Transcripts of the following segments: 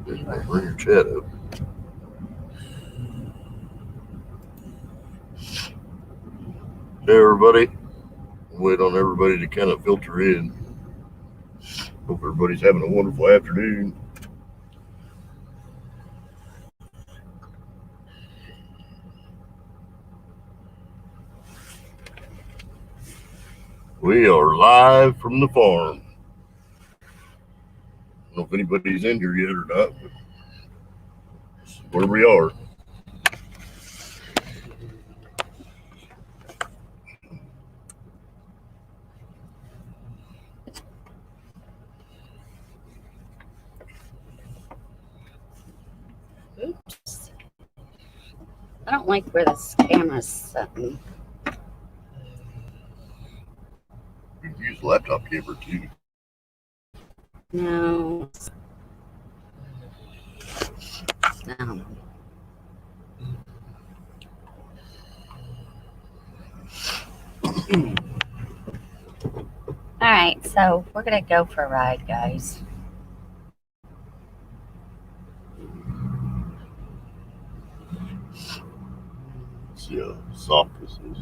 Bring your chat up. Hey, everybody. Wait on everybody to kind of filter in. Hope everybody's having a wonderful afternoon. We are live from the farm. I don't know if anybody's in here yet or not, but this is where we are. Oops. I don't like where this camera's sitting. You can use laptop camera too. No. No. All right, so we're going to go for a ride, guys. See how soft this is.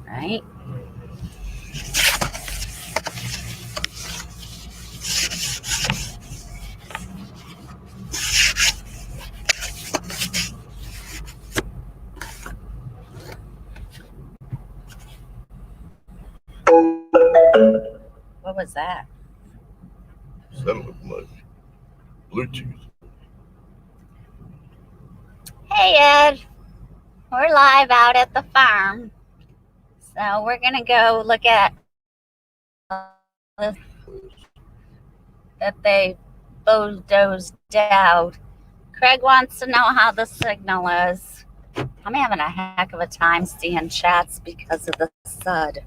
Right? What was that? Sounded like my Bluetooth. Hey, Ed. We're live out at the farm. So we're going to go look at that they bulldozed out. Craig wants to know how the signal is. I'm having a heck of a time seeing chats because of the SUD.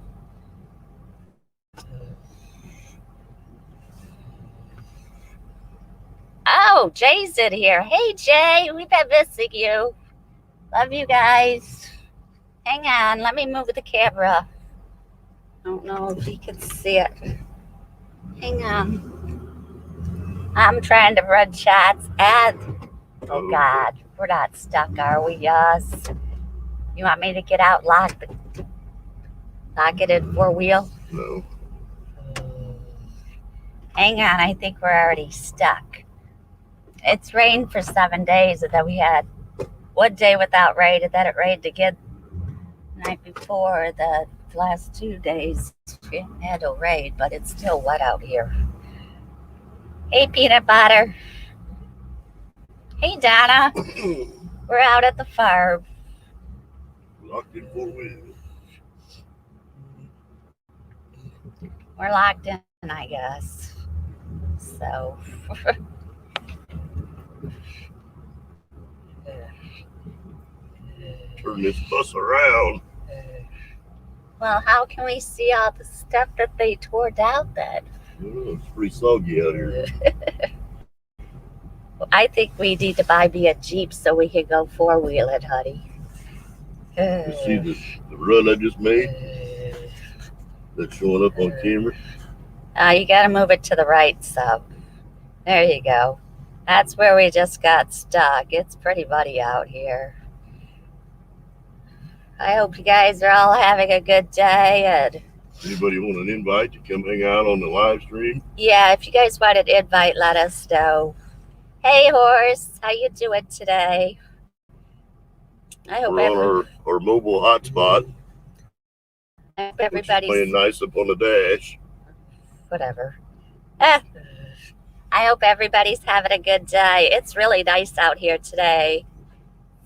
Oh, Jay's in here. Hey, Jay, we've been missing you. Love you guys. Hang on, let me move the camera. I don't know if you can see it. Hang on. I'm trying to run chats. Oh, God, we're not stuck, are we, Yas? You want me to get out, lock it in 4-wheel? No. Hang on, I think we're already stuck. It's rained for 7 days, and then we had one day without rain, and then it rained again the night before. The last 2 days we haven't had no rain, but it's still wet out here. Hey, Peanut Butter. Hey, Donna. We're out at the farm. Locked in 4-wheel. We're locked in, I guess. So... Turn this bus around. Well, how can we see all the stuff that they tore down then? Oh, it's pretty soggy out here. I think we need to buy me a Jeep so we can go 4-wheeling, honey. You see the run I just made? That's showing up on camera? You got to move it to the right some. There you go. That's where we just got stuck. It's pretty muddy out here. I hope you guys are all having a good day. And anybody want an invite to come hang out on the live stream? Yeah, if you guys want an invite, let us know. Hey, Horse, how you doing today? I hope we're on our mobile hotspot. I hope everybody's playing nice up on the dash. Whatever. I hope everybody's having a good day. It's really nice out here today.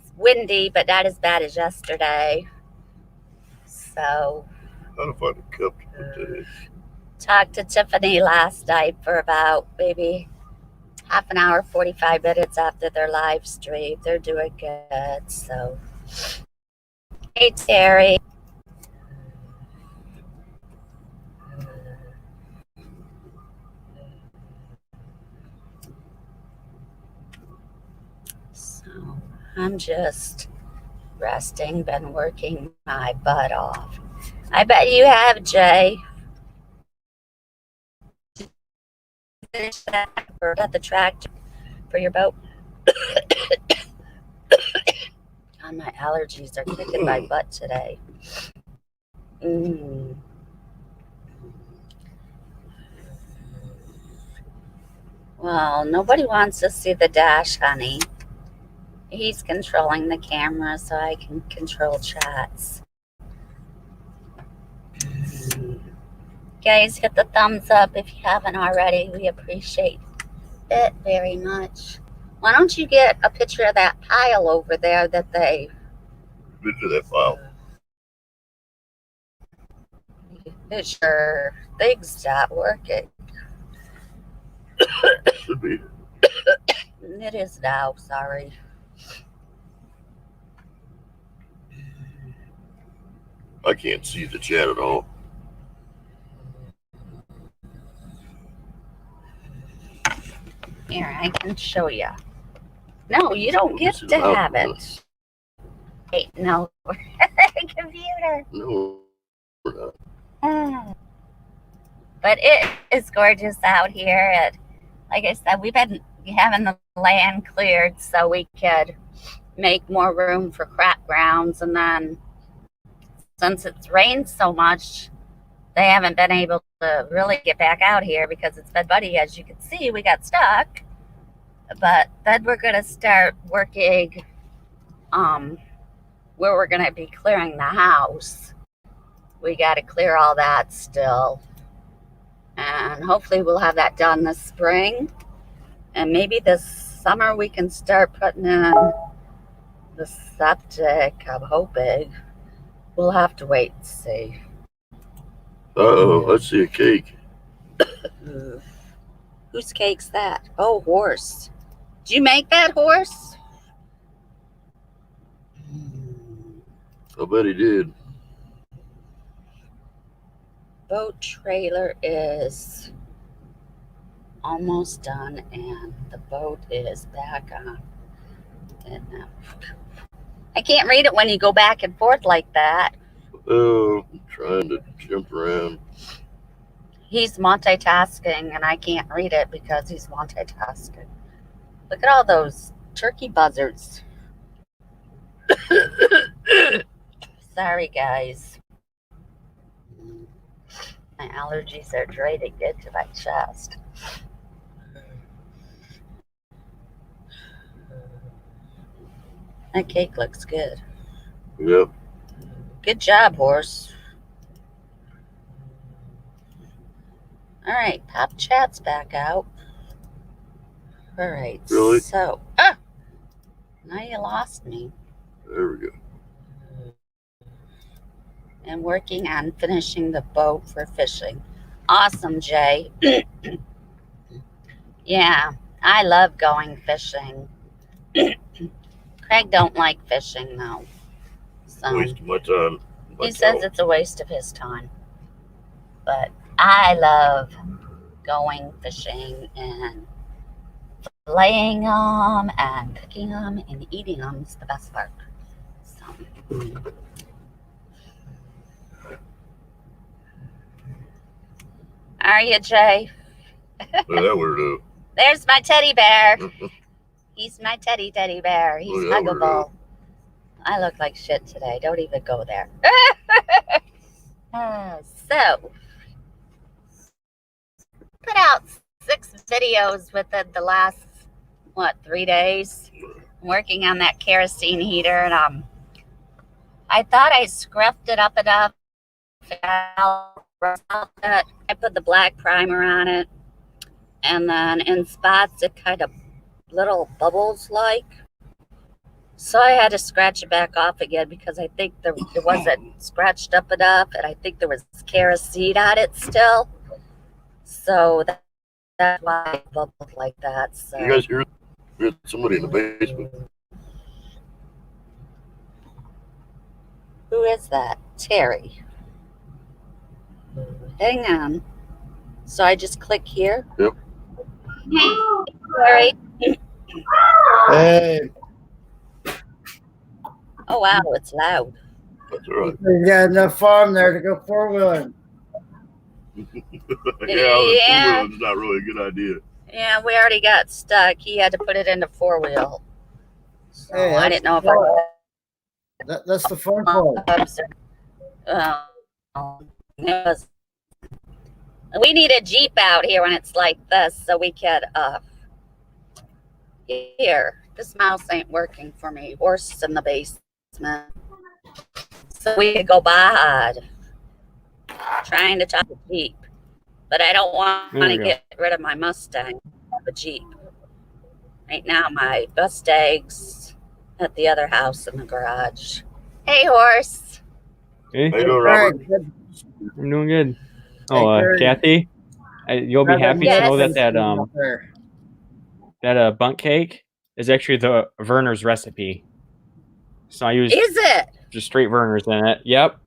It's windy, but not as bad as yesterday. So. How to find a cup to put that in? Talked to Tiffany last night for about maybe half an hour, 45 minutes after their live stream. They're doing good. So. Hey, Terry. I'm just resting, been working my butt off. I bet you have, Jay. finish that or got the tractor for your boat? God, my allergies are kicking my butt today. Well, nobody wants to see the dash, honey. He's controlling the camera so I can control chats. Guys, hit the thumbs up if you haven't already. We appreciate it very much. Why don't you get a picture of that pile over there that they... Picture that file. Your thing stopped working. Should be. It is now, sorry. I can't see the chat at all. Here, I can show you. No, you don't get to have it. Wait, no. Computer. No, we're not. But it is gorgeous out here. And like I said, we've been having the land cleared so we could make more room for crop grounds. And then since it's rained so much, they haven't been able to really get back out here because it's been muddy. As you can see, we got stuck. But then we're going to start working where we're going to be clearing the house. We got to clear all that still. And hopefully we'll have that done this spring. And maybe this summer we can start putting in the septic, I'm hoping. We'll have to wait and see. Uh-oh, let's see a cake. Whose cake's that? Oh, horse. Did you make that horse? I bet he did. Boat trailer is almost done and the boat is back on. And I can't read it when you go back and forth like that. Oh, I'm trying to jump around. He's multitasking and I can't read it because he's multitasking. Look at all those turkey buzzards. Sorry, guys. My allergies are draining into my chest. That cake looks good. Yep. Good job, horse. All right, pop chat's back out. All right. Really? So, now you lost me. There we go. And working on finishing the boat for fishing. Awesome, Jay. Yeah, I love going fishing. Craig don't like fishing though. So Waste of my time. he says it's a waste of his time. But I love going fishing and filleting them and cooking them and eating them is the best part. So. Are you, Jay? Look at that weirdo. There's my teddy bear. He's my teddy bear. He's huggable. I look like shit today. Don't even go there. So, put out 6 videos within the last, 3 days? I'm working on that kerosene heater, and I thought I scruffed it up enough. I put the black primer on it, and then in spots it kind of little bubbles like. So I had to scratch it back off again because I think it wasn't scratched up enough, and I think there was kerosene on it still. So that's why it bubbled like that. So. You guys hear somebody in the basement? Who is that? Terry. Hang on. So I just click here? Yep. Hey, Terry. Hey, Oh, wow, it's loud. That's all right. you got enough farm there to go 4-wheeling. Yeah, it's not really a good idea. Yeah, we already got stuck. He had to put it into 4-wheel. So Hey, I didn't know if that's the fun part. It was, we need a Jeep out here when it's like this so we could here. This mouse ain't working for me. Horse in the basement. So we could go by trying to talk a Jeep. But I don't want to get rid of my Mustang, the Jeep. Right now, my Mustang's at the other house in the garage. Hey, horse. Hey, How you doing, Robert? I'm doing good. Oh, Kathy, you'll be happy to know that bunk cake is actually the Werner's recipe. So I use just straight Werner's in it. Yep.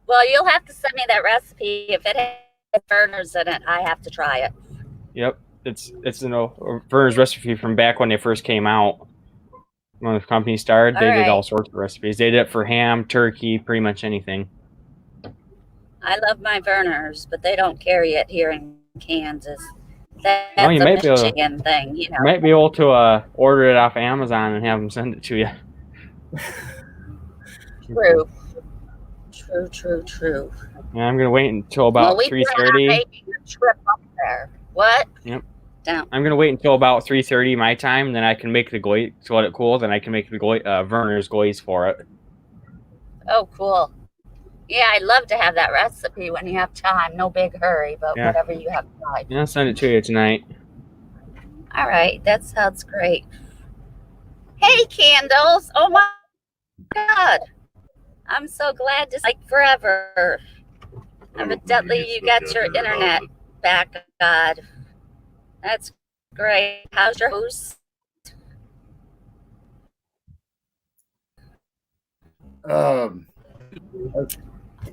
Well, you'll have to send me that recipe. If it has Werner's in it, I have to try it. Yep. It's Werner's recipe from back when they first came out. When the company started, they did all sorts of recipes. They did it for ham, turkey, pretty much anything. I love my Werner's, but they don't carry it here in Kansas. That's you a might Michigan thing, you know. You might be able to order it off Amazon and have them send it to you. True. Yeah, I'm gonna wait until about 3:30. Trip up there. What? Yep. I'm gonna wait until about 3:30 my time, then I can make the glaze. To let it cool, then I can make the Werner's glaze for it. Oh, cool. Yeah, I'd love to have that recipe when you have time. No big hurry, but whatever you have time. Yeah, I'll send it to you tonight. All right, that sounds great. Hey, Candles! Oh my God! I'm so glad to like forever. Evidently, you got your internet back, God. That's great. How's your house?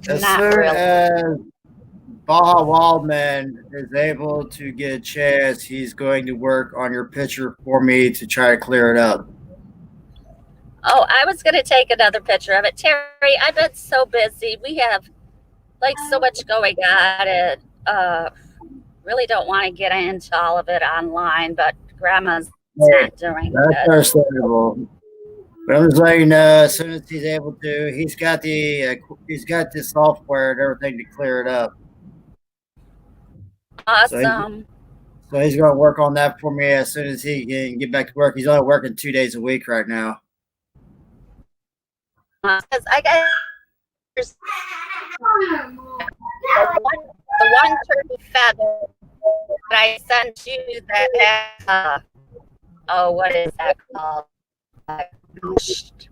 As soon as Baja Wildman is able to get a chance, he's going to work on your picture for me to try to clear it up. Oh, I was going to take another picture of it. Terry, I've been so busy. We have like so much going on, and really don't want to get into all of it online, but Grandma's not doing That's good. understandable. But I'm just letting you know, as soon as he's able to, he's got the software and everything to clear it up. Awesome. So he's going to work on that for me as soon as he can get back to work. He's only working 2 days a week right now. Because I got the one turkey feather that I sent you that has what is that called?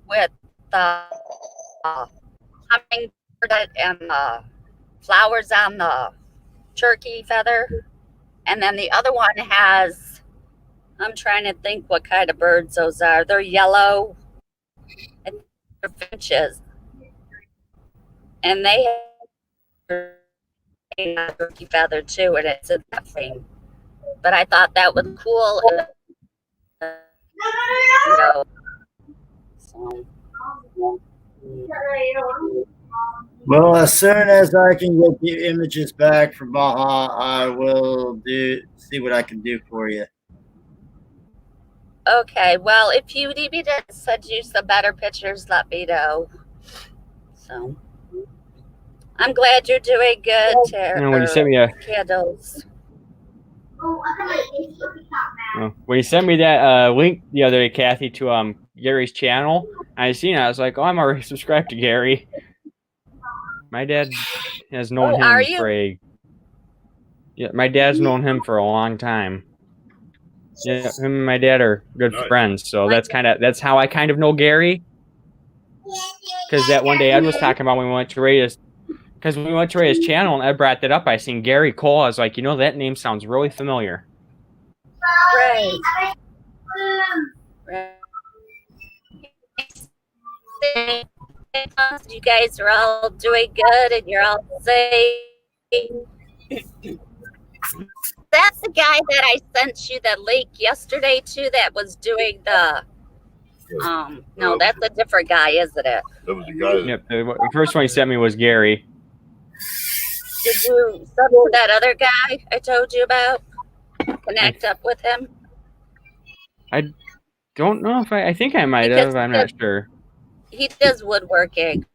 With the hummingbird and the flowers on the turkey feather, and then the other one has, I'm trying to think what kind of birds those are. They're yellow and they're finches, and they have a turkey feather too, and it's in that frame. But I thought that was cool. You know, so. Well, as soon as I can get the images back from Baja, I will see what I can do for you. Okay, well, if you need me to send you some better pictures, let me know. So, I'm glad you're doing good, Terry. When you sent me Candles. When you sent me that link the other day, Kathy, to Gary's channel, I seen it. I was like, oh, I'm already subscribed to Gary. My dad has known him my dad's known him for a long time. Yeah, him and my dad are good friends, so that's how I kind of know Gary. Because that one day Ed was talking about when we went to Ray's, channel, and Ed brought that up. I seen Gary Cole. I was like, that name sounds really familiar. Right. You guys are all doing good, and you're all safe. That's the guy that I sent you the link yesterday to that was doing the no, that's a different guy, isn't it? That was the guy. Yep, the first one he sent me was Gary. Did you sub to that other guy I told you about? Connect up with him? I don't know if I think I might have. I'm not sure. He does woodworking.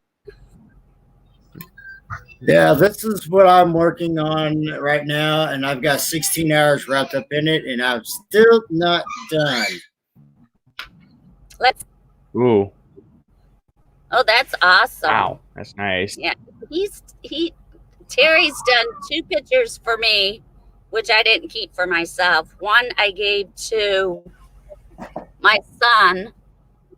Yeah, this is what I'm working on right now, and I've got 16 hours wrapped up in it, and I'm still not done. Let's. Ooh. Oh, that's awesome. Wow, that's nice. Yeah, Terry's done 2 pictures for me, which I didn't keep for myself. One I gave to my son,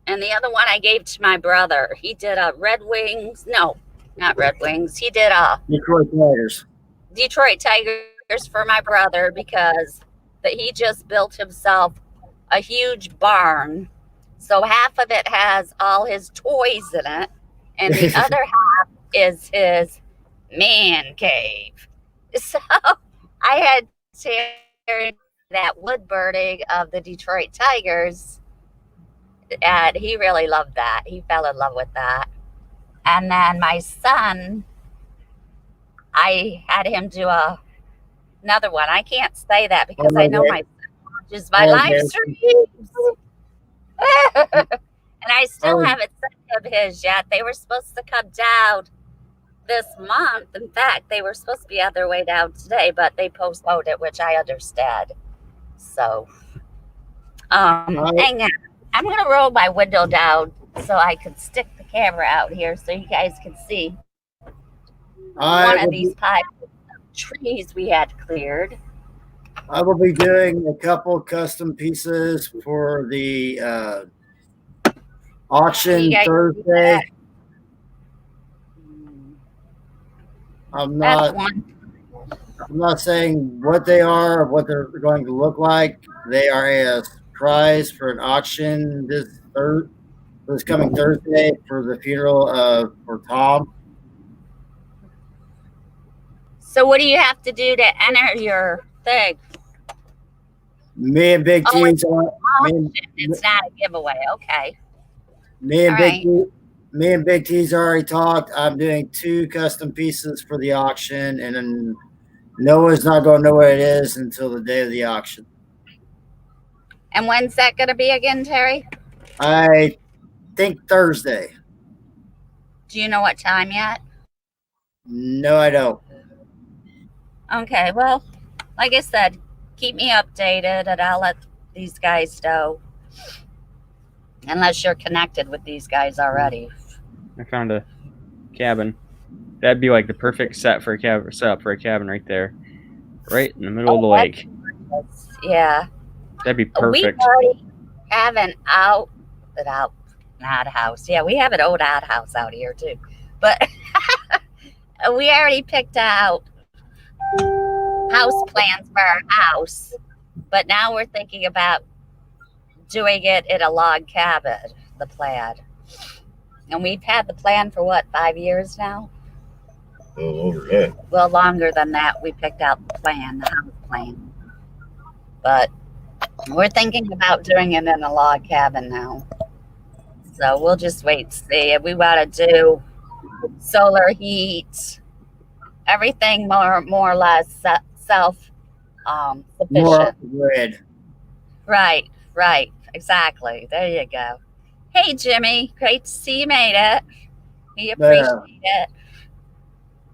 and the other one I gave to my brother. He did a Red Wings. No, not Red Wings. He did a Detroit Tigers. Detroit Tigers for my brother because he just built himself a huge barn. So half of it has all his toys in it, and the other half is his man cave. So I had Terry that wood burning of the Detroit Tigers, and he really loved that. He fell in love with that. And then my son, I had him do another one. I can't say that because I know my son watches my live streams. And I still haven't sent him his yet. They were supposed to come down this month. In fact, they were supposed to be on their way down today, but they postponed it, which I understand. So, hang on. I'm going to roll my window down so I can stick the camera out here so you guys can see one of these pine trees we had cleared. I will be doing a couple custom pieces for the auction Thursday. I'm not saying what they are or what they're going to look like. They are a surprise for an auction this coming Thursday for the funeral for Tom. So what do you have to do to enter your thing? Me and Big T. It's not a giveaway. Okay. Me and Big T's already talked. I'm doing 2 custom pieces for the auction, and then Noah's not going to know what it is until the day of the auction. And when's that going to be again, Terry? I think Thursday. Do you know what time yet? No, I don't. Okay, well, like I said, keep me updated and I'll let these guys know. Unless you're connected with these guys already. I found a cabin. That'd be like the perfect setup for a cabin right there. Right in the middle of the lake. Yeah. That'd be perfect. We already have an outhouse. Yeah, we have an old outhouse out here too. But we already picked out house plans for our house. But now we're thinking about doing it in a log cabin, the plan. And we've had the plan for 5 years now? Over that. Well, longer than that. We picked out the plan, the house plan. But we're thinking about doing it in a log cabin now. So we'll just wait and see. If we want to do solar heat, everything more or less self sufficient. More grid. Right. Exactly. There you go. Hey, Jimmy. Great to see you made it. We appreciate it.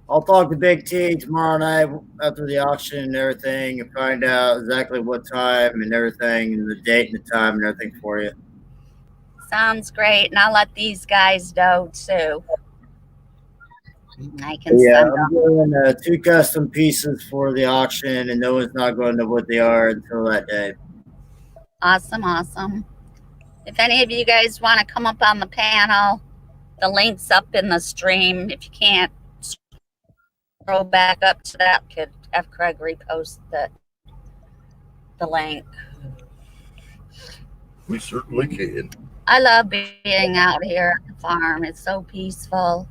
I'll talk to Big T tomorrow night after the auction and everything and find out exactly what time and everything and the date and the time and everything for you. Sounds great. And I'll let these guys know too. I can send them. I'm doing 2 custom pieces for the auction and no one's not going to know what they are until that day. Awesome. If any of you guys want to come up on the panel, the link's up in the stream. If you can't scroll back up to that, could have Craig repost the link. We certainly can. I love being out here at the farm. It's so peaceful.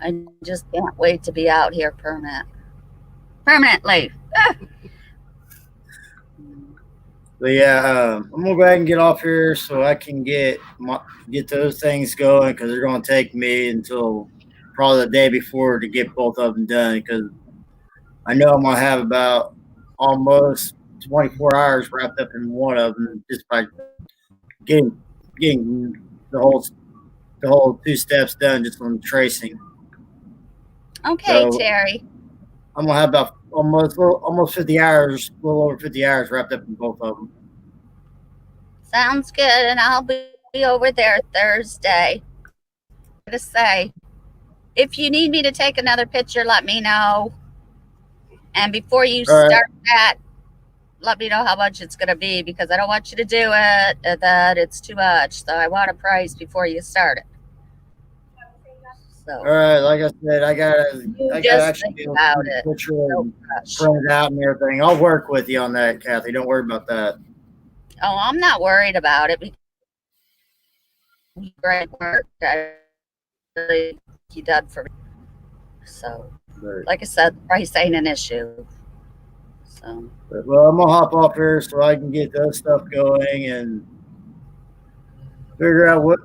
I just can't wait to be out here permanently. But yeah, I'm gonna go ahead and get off here so I can get those things going because they're gonna take me until probably the day before to get both of them done because I know I'm gonna have about almost 24 hours wrapped up in one of them just by getting the whole 2 steps done just on tracing. Okay, So Terry. I'm gonna have about almost 50 hours, a little over 50 hours wrapped up in both of them. Sounds good, and I'll be over there Thursday. To say, if you need me to take another picture, let me know. And before you All right. start that, let me know how much it's going to be, because I don't want you to do it that it's too much. So I want a price before you start it. So All right, like I said, I gotta just actually think about it. picture No and rush. print it out and everything. I'll work with you on that, Kathy. Don't worry about that. Oh, I'm not worried about it because great work you done for me. So, like I said, price ain't an issue. So, well, I'm gonna hop off here so I can get that stuff going and figure out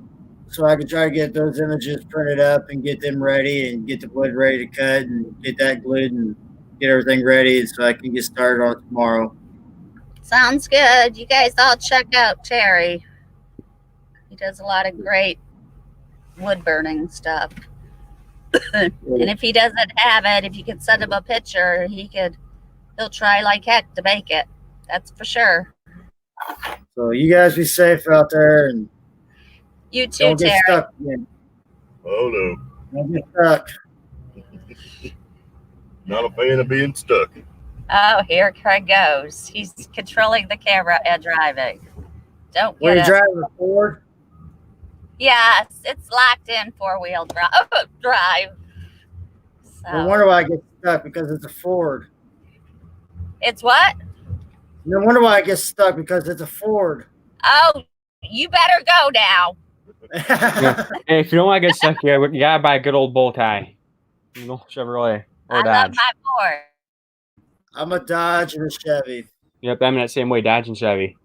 so I can try to get those images printed up and get them ready and get the wood ready to cut and get that glued and get everything ready so I can get started on it tomorrow. sounds good. You guys all check out Terry. He does a lot of great wood burning stuff. And if he doesn't have it, if you could send him a picture, he'll try like heck to make it. That's for sure. So you guys be safe out there and You too, don't get Terry. stuck again. Oh no, Don't get stuck. not a fan of being stuck. Oh, here Craig goes. He's controlling the camera and driving. Don't Were get you it. driving a Ford? Yes, it's locked in four-wheel drive. So, No wonder why I get stuck, because it's a Ford. it's what? No wonder why I get stuck, because it's a Ford. Oh, you better go now. Hey, if you don't want to get stuck here, you gotta buy a good old bow tie. You know, Chevrolet or I Dodge. love my Ford. I'm a Dodge and a Chevy. Yep, I'm that same way, Dodge and Chevy.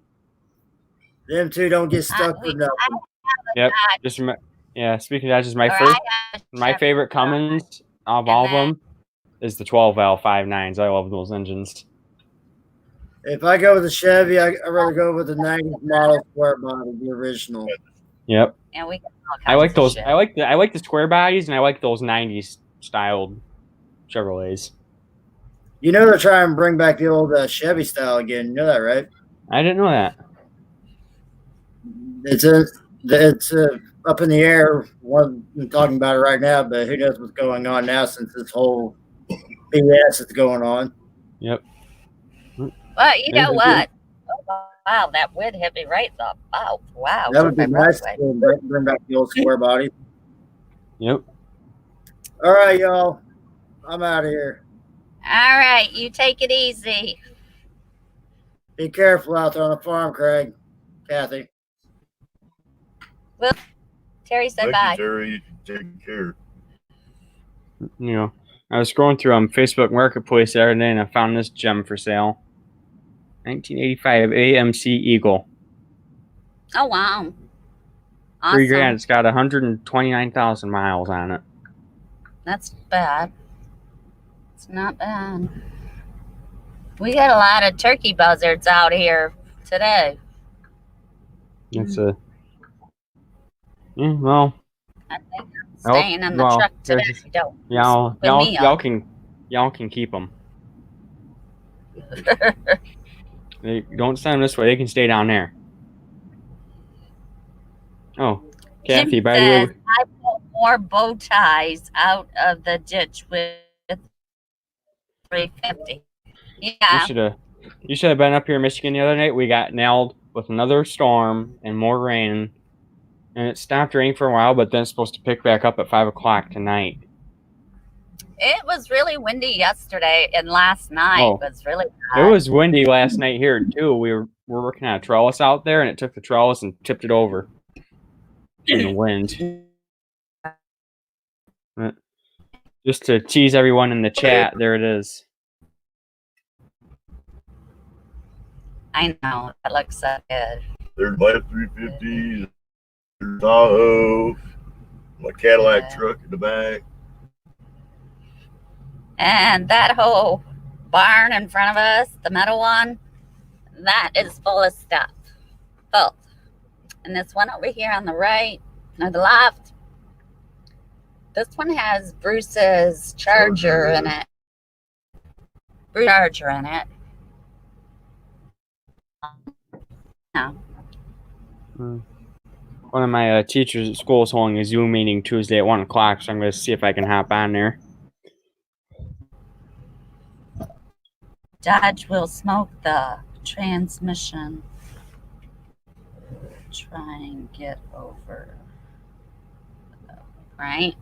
Them two don't get stuck for nothing. Yep. Dodge, Speaking of Dodge, is my or first, I have a my Chevy. favorite Cummins of And all of then- them is the 12L 5.9s. I love those engines. If I go with a Chevy, I'd rather go with the 90s model square body, the original. Yep. And we got all I like kinds of those. shit. I like the square bodies, and I like those 90s styled Chevrolets. You know they're trying to bring back the old Chevy style again. You know that, right? I didn't know that. It's up in the air. I'm talking about it right now, but who knows what's going on now since this whole BS is going on. Yep. But you know what? Oh, wow, that wind hit me right in the mouth. Wow. That would be my nice roadway. to bring back the old square body. Yep. All right, y'all. I'm out of here. All right, you take it easy. Be careful out there on the farm, Craig. Kathy. Terry said Thank bye. you, Terry. Take care. You know, I was scrolling through Facebook Marketplace the other day, and I found this gem for sale. 1985 AMC Eagle. Oh, wow. $3 Awesome. grand. It's got 129,000 miles on it. That's bad. It's not bad. We got a lot of turkey buzzards out here today. It's a. Yeah, well, I think I'm staying in the well, truck today. there's- Don't y'all me up. can keep them. They don't send them this way. They can stay down there. Oh, Kathy, Jimmy by the says, way, I pulled more bow ties out of the ditch with 350. Yeah. you should have been up here in Michigan the other night. We got nailed with another storm and more rain, and it stopped raining for a while, but then it's supposed to pick back up at 5 o'clock tonight. It was really windy yesterday, and last night was really hot. It was windy last night here too. We're working on a trellis out there, and it took the trellis and tipped it over in the wind. Just to tease everyone in the chat, there it is. I know. It looks so good. There's my F-350, there's Tahoe, my Cadillac truck in the back. And that whole barn in front of us, the metal one, that is full of stuff. Full. And this one over here on the right, or the left, this one has Bruce's charger in it. Bruce's charger in it. No. One of my teachers at school is holding a Zoom meeting Tuesday at 1 o'clock, so I'm going to see if I can hop on there. Dodge will smoke the transmission. Try and get over. Right?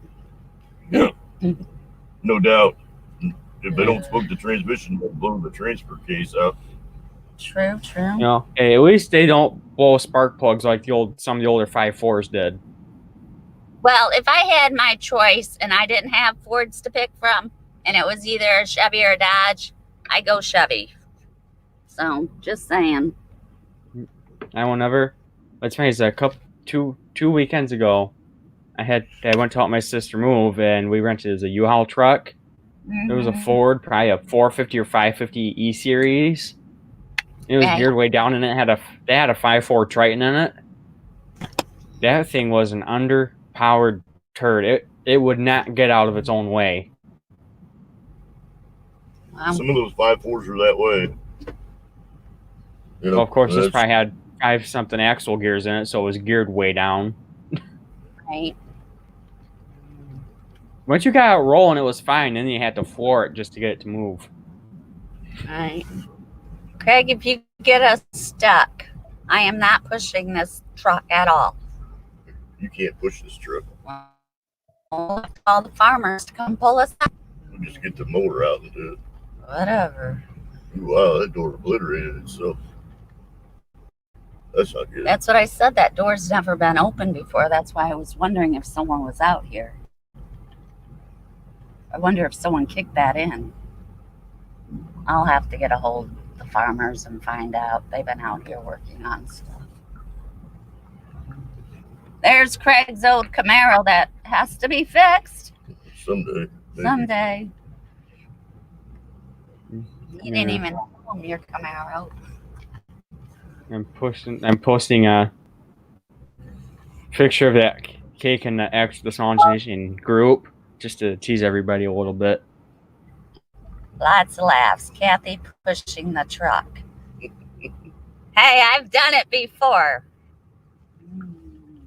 Yeah. No doubt. If they don't smoke the transmission, they'll blow the transfer case out. True. You know, hey, at least they don't blow spark plugs like some of the older 5.4s did. Well, if I had my choice and I didn't have Fords to pick from, and it was either a Chevy or a Dodge, I go Chevy. So, just saying. I will never. Let's face it, two weekends ago, I went to help my sister move, and we rented a U-Haul truck. Mm-hmm. It was a Ford, probably a 450 or 550 E series. It was geared way down, and they had a 5.4 Triton in it. That thing was an underpowered turd. It would not get out of its own way. Wow. Some of those 5.4s are that way. You know, well, of course, this probably had 5-something axle gears in it, so it was geared way down. Right. Once you got it rolling, it was fine. Then you had to floor it just to get it to move. Right. Craig, if you get us stuck, I am not pushing this truck at all. You can't push this truck. We'll have to call the farmers to come pull us out. We'll just get the motor out and do it. Whatever. Wow, that door obliterated itself. That's not good. That's what I said. That door's never been open before. That's why I was wondering if someone was out here. I wonder if someone kicked that in. I'll have to get a hold of the farmers and find out. They've been out here working on stuff. There's Craig's old Camaro that has to be fixed. Someday. Maybe. Someday. You didn't even own your Camaro. I'm posting a picture of that cake in the Solange Nation group just to tease everybody a little bit. Lots of laughs. Kathy pushing the truck. Hey, I've done it before.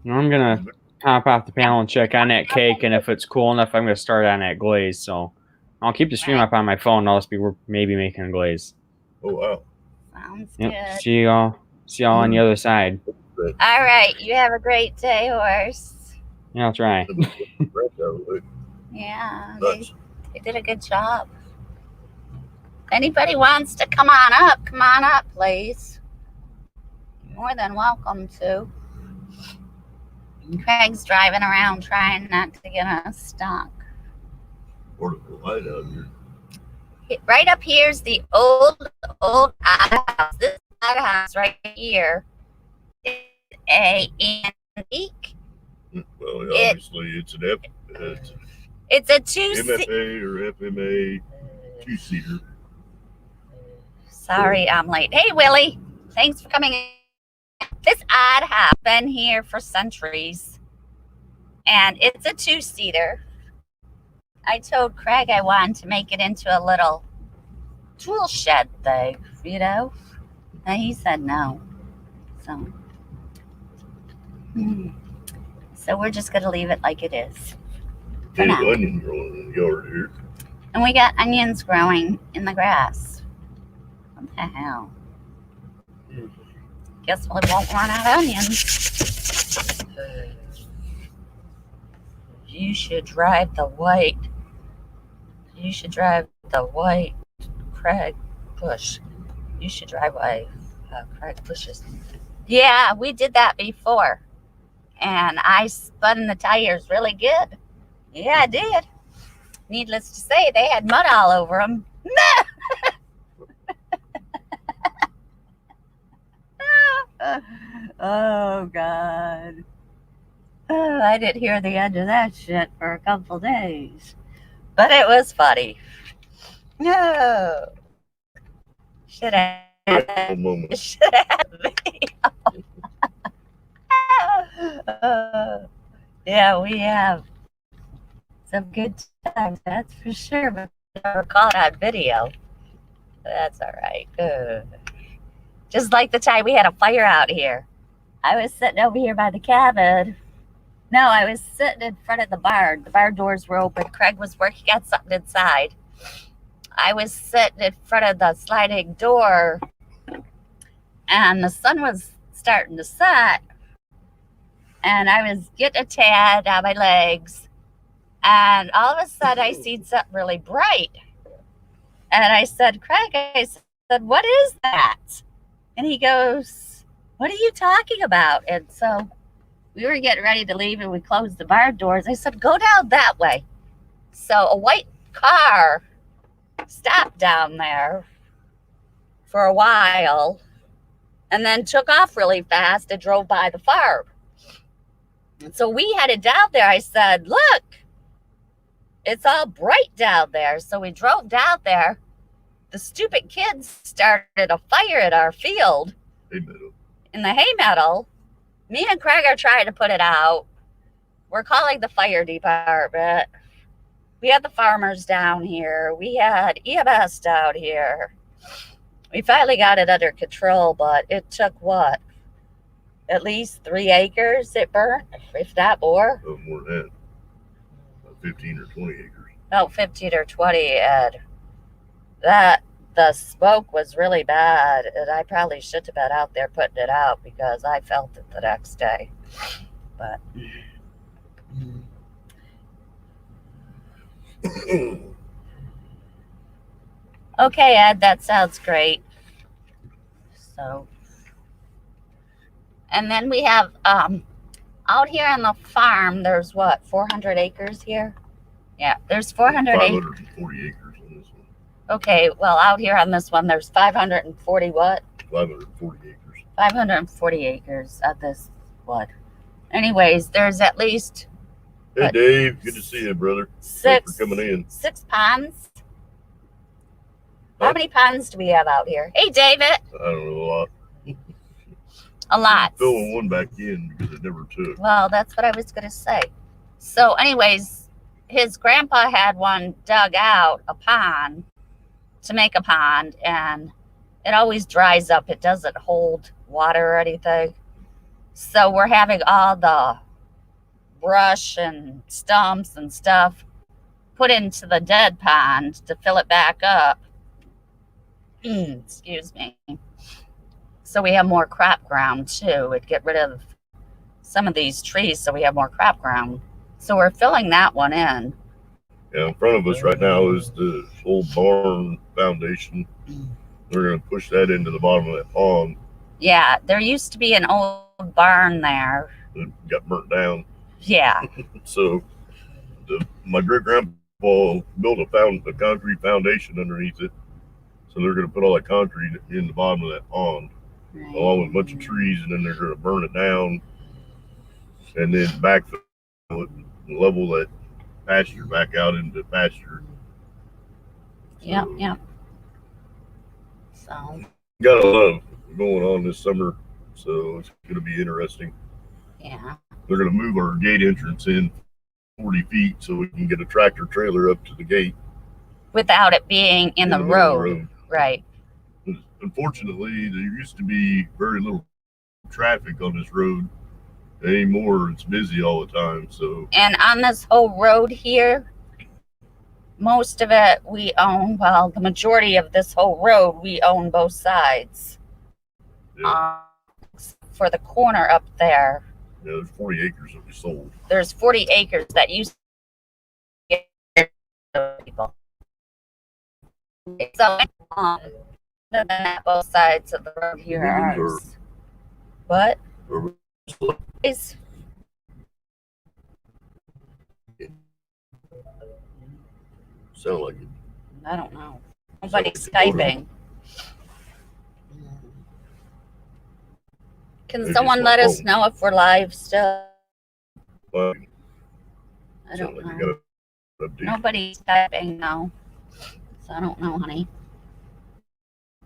I'm gonna hop off the panel and check on that cake, and if it's cool enough, I'm gonna start on that glaze. So I'll keep the stream up on my phone. I'll just be maybe making a glaze. Oh wow! Sounds Yep. good. See y'all on the other side. All right. You have a great day, horse. Yeah, I'll try. Yeah, they did a good job. If anybody wants to come on up, please. More than welcome to. Craig's driving around trying not to get us stuck. Portable light out here. Right up here is the old house. This house right here is a antique. Well, obviously it's an It's a two-seater. MFA or FMA two-seater. Sorry, I'm late. Hey, Willie. Thanks for coming in. This odd house been here for centuries, and it's a two-seater. I told Craig I wanted to make it into a little tool shed thing, you know, and he said no. So we're just gonna leave it like it is. There's onion growing in the yard here. And we got onions growing in the grass. What the hell? Guess we won't run out of onions. You should drive the white. Craig Bush. You should drive white Craig Bushes. Yeah, we did that before. And I spun the tires really good. Yeah, I did. Needless to say, they had mud all over them. Oh, God. Oh, I didn't hear the end of that shit for a couple days. But it was funny. No. Should have. One moment. Should have video. Yeah, we have some good times, that's for sure, but never caught on video. That's all right. Just like the time we had a fire out here. I was sitting over here by the cabin. No, I was sitting in front of the barn. The barn doors were open. Craig was working on something inside. I was sitting in front of the sliding door, and the sun was starting to set, and I was getting a tan on my legs, and all of a sudden I seen something really bright. And I said, Craig, I said, what is that? And he goes, what are you talking about? And so we were getting ready to leave, and we closed the barn doors. I said, go down that way. So a white car stopped down there for a while and then took off really fast and drove by the farm. And so we headed down there. I said, look, it's all bright down there. So we drove down there. The stupid kids started a fire at our field in the hay meadow. Me and Craig are trying to put it out. We're calling the fire department. We had the farmers down here. We had EMS down here. We finally got it under control, but it took what? At least 3 acres it burnt, if not more. More than that. 15 or 20 acres. Oh, 15 or 20, and the smoke was really bad, and I probably should have been out there putting it out because I felt it the next day. But okay, Ed, that sounds great. So, and then we have out here on the farm, there's what, 400 acres here? Yeah, there's 400 acres. 540 acres on this one. Okay, well, out here on this one, there's 540 what? 540 acres. 540 acres of this what? Anyways, there's at least. Hey, what, Dave, good to see you, brother. Thanks for coming in. 6 ponds. How many ponds do we have out here? Hey, David. I don't know, a lot. A lot. I'm filling one back in because it never took. Well, that's what I was going to say. So anyways, his grandpa had one dug out, a pond, to make a pond, and it always dries up. It doesn't hold water or anything. So we're having all the brush and stumps and stuff put into the dead pond to fill it back up. Excuse me. So we have more crop ground too. It'd get rid of some of these trees so we have more crop ground. So we're filling that one in. Yeah, in front of us right now is the old barn foundation. They're going to push that into the bottom of that pond. Yeah, there used to be an old barn there. It got burnt down. Yeah. So my great-grandpa built a concrete foundation underneath it. So they're going to put all that concrete in the bottom of that pond, right, along with a bunch of trees, and then they're going to burn it down and then backfill it and level that pasture back out into pasture. Yep, yep. So got a lot going on this summer, so it's going to be interesting. Yeah. They're going to move our gate entrance in 40 feet so we can get a tractor trailer up to the gate. Without it being in the road. Right. Unfortunately, there used to be very little traffic on this road. Anymore, it's busy all the time. So. And on this whole road here, most of it we own. Well, the majority of this whole road we own both sides. Yeah. For the corner up there. Yeah, there's 40 acres that we sold. There's 40 acres that used to get people. So, than that, both sides of the road here are ours. What? Is sound like it. I don't know. Nobody's Skyping. Can someone let us know if we're live still? I don't know. Nobody's Skyping now. So I don't know, honey.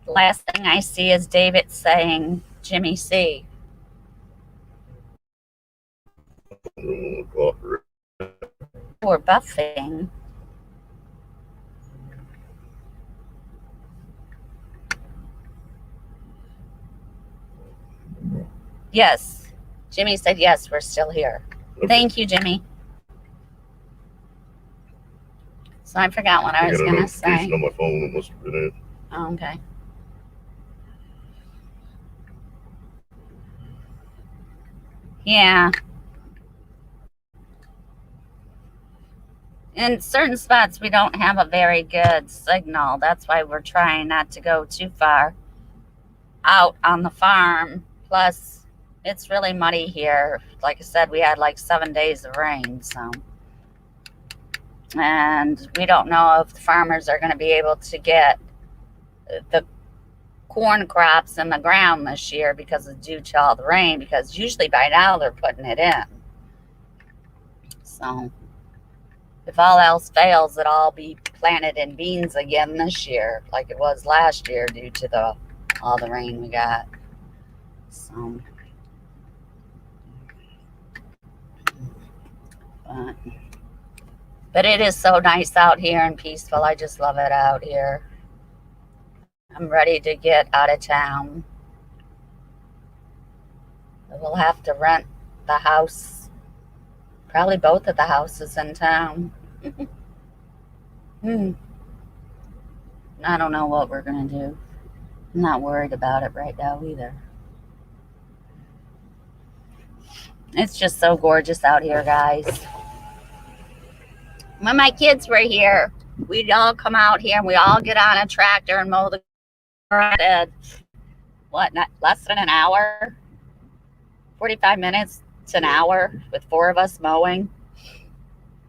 The last thing I see is David saying Jimmy C. Or buffing. Yes. Jimmy said yes, we're still here. Okay. Thank you, Jimmy. So I forgot what I was going to say. On my phone, it must have been it. Oh, okay. Yeah. In certain spots, we don't have a very good signal. That's why we're trying not to go too far out on the farm. Plus, it's really muddy here. Like I said, we had like 7 days of rain, so. And we don't know if the farmers are going to be able to get the corn crops in the ground this year because it's due to all the rain, because usually by now they're putting it in. So if all else fails, it'll all be planted in beans again this year like it was last year due to all the rain we got. So but it is so nice out here and peaceful. I just love it out here. I'm ready to get out of town. We'll have to rent the house, probably both of the houses in town. I don't know what we're going to do. I'm not worried about it right now either. It's just so gorgeous out here, guys. When my kids were here, we'd all come out here and we all get on a tractor and mow the garden. What, not less than an hour? 45 minutes to an hour with 4 of us mowing.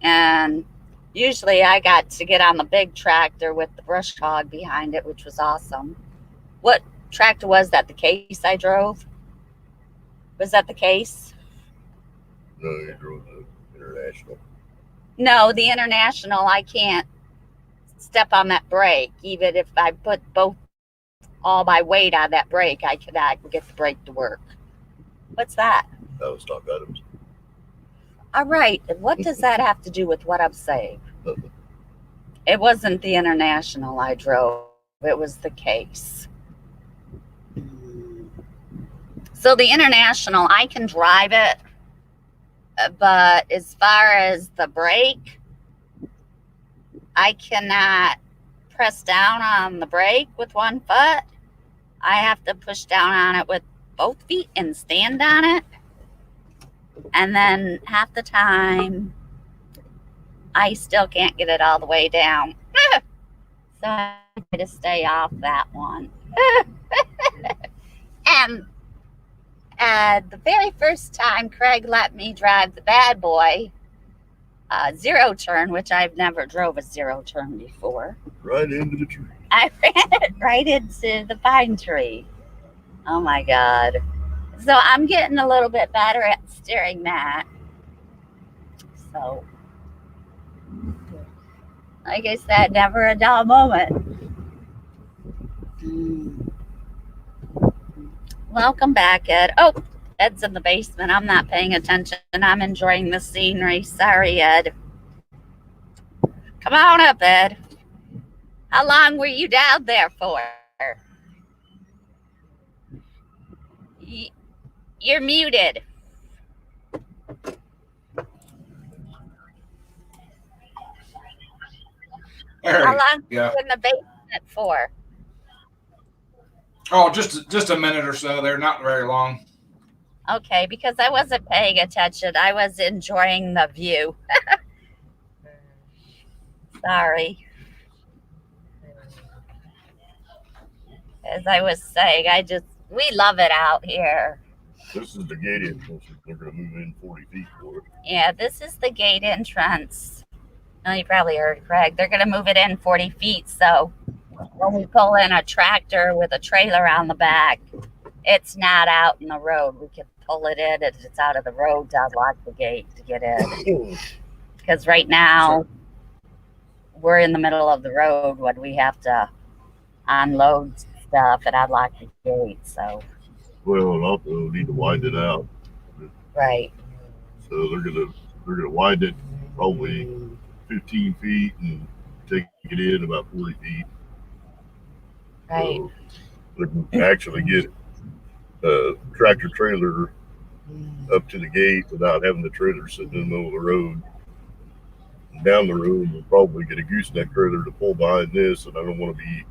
And usually I got to get on the big tractor with the brush hog behind it, which was awesome. What tractor was that? The Case I drove? Was that the Case? No, you drove the International. No, the International, I can't step on that brake. Even if I put all my weight on that brake, I cannot get the brake to work. What's that? That was stock items. All right. What does that have to do with what I'm saying? It wasn't the International I drove. It was the Case. So the International, I can drive it. But as far as the brake, I cannot press down on the brake with one foot. I have to push down on it with both feet and stand on it. And then half the time, I still can't get it all the way down. So I try to stay off that one. And the very first time Craig let me drive the bad boy, zero turn, which I've never drove a zero turn before. Right into the tree. I ran it right into the pine tree. Oh my God. So I'm getting a little bit better at steering that. So, like I said, never a dull moment. Welcome back, Ed. Oh, Ed's in the basement. I'm not paying attention. I'm enjoying the scenery. Sorry, Ed. Come on up, Ed. How long were you down there for? You're muted. How long were you in the basement for? Oh, just a minute or so. They're not very long. Okay, because I wasn't paying attention. I was enjoying the view. Sorry. As I was saying, we love it out here. This is the gate entrance. They're going to move in 40 feet for it. Yeah, this is the gate entrance. Oh, you probably heard Craig. They're going to move it in 40 feet. So when we pull in a tractor with a trailer on the back, it's not out in the road. We can pull it in and it's out of the road to unlock the gate to get in. Because right now, we're in the middle of the road when we have to unload stuff, and I'd lock the gate. So Well, and also need to widen it out. right. So they're gonna widen it probably 15 feet and take it in about 40 feet. Right. So they can actually get a tractor trailer up to the gate without having the trailer sitting in the middle of the road. Down the road, we'll probably get a gooseneck trailer to pull behind this, and I don't want to be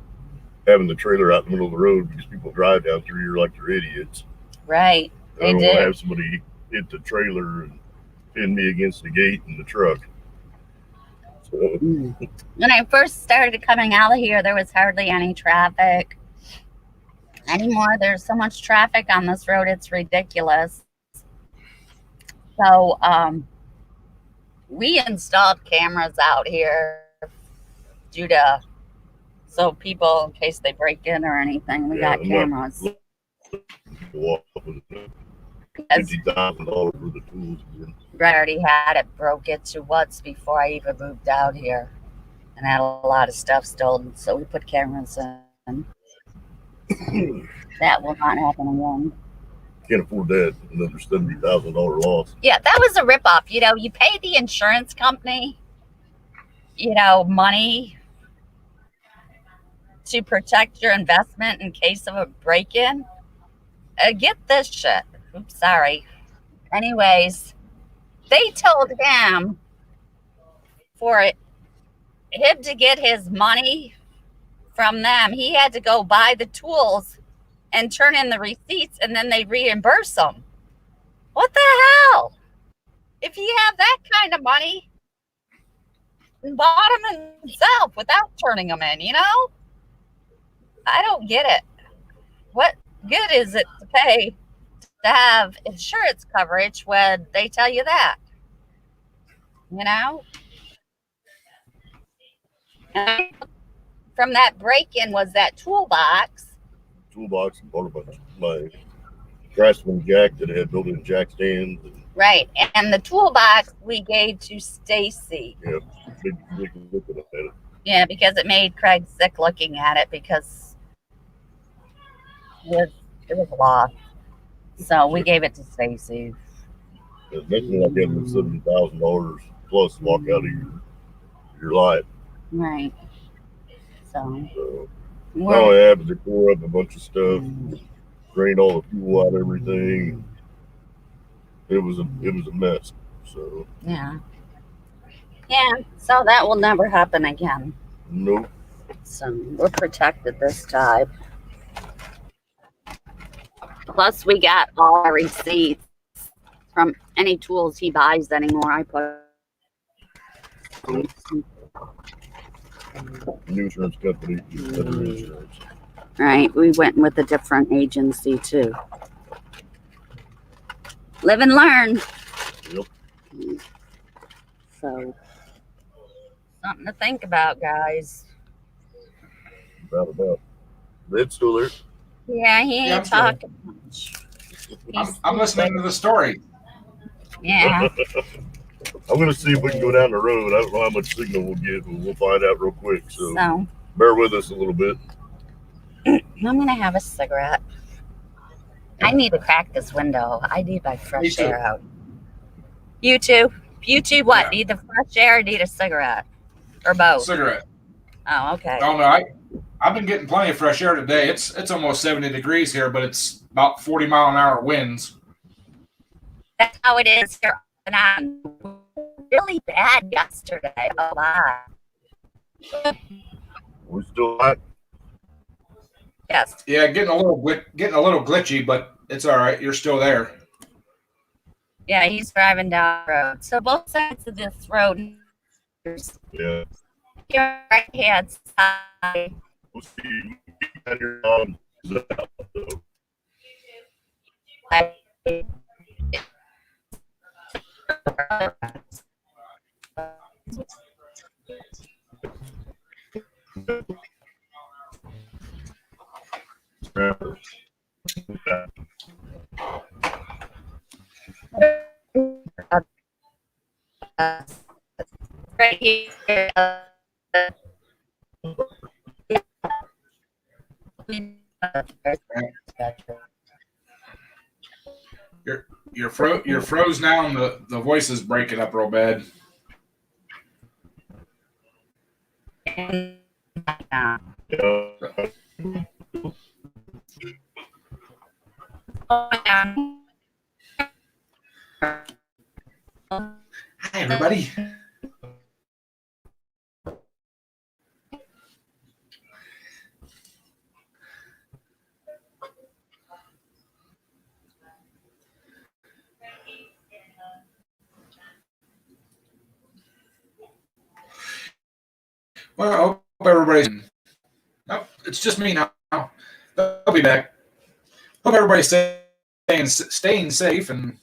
having the trailer out in the middle of the road because people drive down through here like they're idiots. Right. I don't want to have somebody hit the trailer and pin me against the gate in the truck. So, when I first started coming out of here, there was hardly any traffic. Anymore, there's so much traffic on this road, it's ridiculous. So, we installed cameras out here so people, in case they break in or anything, we got cameras. $50,000 for the tools. I already had it broke into once before I even moved out here, and I had a lot of stuff stolen. So we put cameras in. That will not happen again. Can't afford that. Another $70,000 loss. Yeah, that was a ripoff. You know, you pay the insurance company, money to protect your investment in case of a break-in. Get this shit. Oops, sorry. Anyways, they told him for him to get his money from them, he had to go buy the tools and turn in the receipts, and then they reimburse him. What the hell? If he have that kind of money, bought them himself without turning them in, I don't get it. What good is it to pay to have insurance coverage when they tell you that? And from that break-in was that toolbox. Toolbox and part of my Craftsman jack that had built-in jack stands. Right, and the toolbox we gave to Stacy. Yeah, big looking at it. Yeah, because it made Craig sick looking at it because it was lost. So we gave it to Stacy. There's nothing like having $70,000 plus walk out of your life. Right. So all I have is they tore up a bunch of stuff, drained all the fuel out, everything. It was a mess. So yeah. So that will never happen again. Nope. So we're protected this time. Plus, we got all our receipts from any tools he buys anymore. I put New insurance company, better insurance. Right, we went with a different agency too. Live and learn. Yep. So, something to think about, guys. About. Red's still there? Yeah, he ain't talking much. I'm listening to the story. Yeah. I'm going to see if we can go down the road. I don't know how much signal we'll get, but we'll find out real quick. So bear with us a little bit. I'm going to have a cigarette. I need to crack this window. I need my fresh air out. You too? You two what? Yeah. Need the fresh air or need a cigarette? Or both? Cigarette. Oh, okay. Oh, no, I've been getting plenty of fresh air today. It's almost 70 degrees here, but it's about 40-mile-an-hour winds. That's how it is here. And I'm really bad yesterday. Oh, my. We still hot? Yes. Yeah, getting a little glitchy, but it's all right. You're still there. Yeah, he's driving down the road. So both sides of this road. Yeah. Your right hand side. We'll see. Right here. You're froze now, and the voice is breaking up real bad. Yeah. Hi, everybody. Well, I hope everybody's. Nope, it's just me now. I'll be back. Hope everybody's staying safe and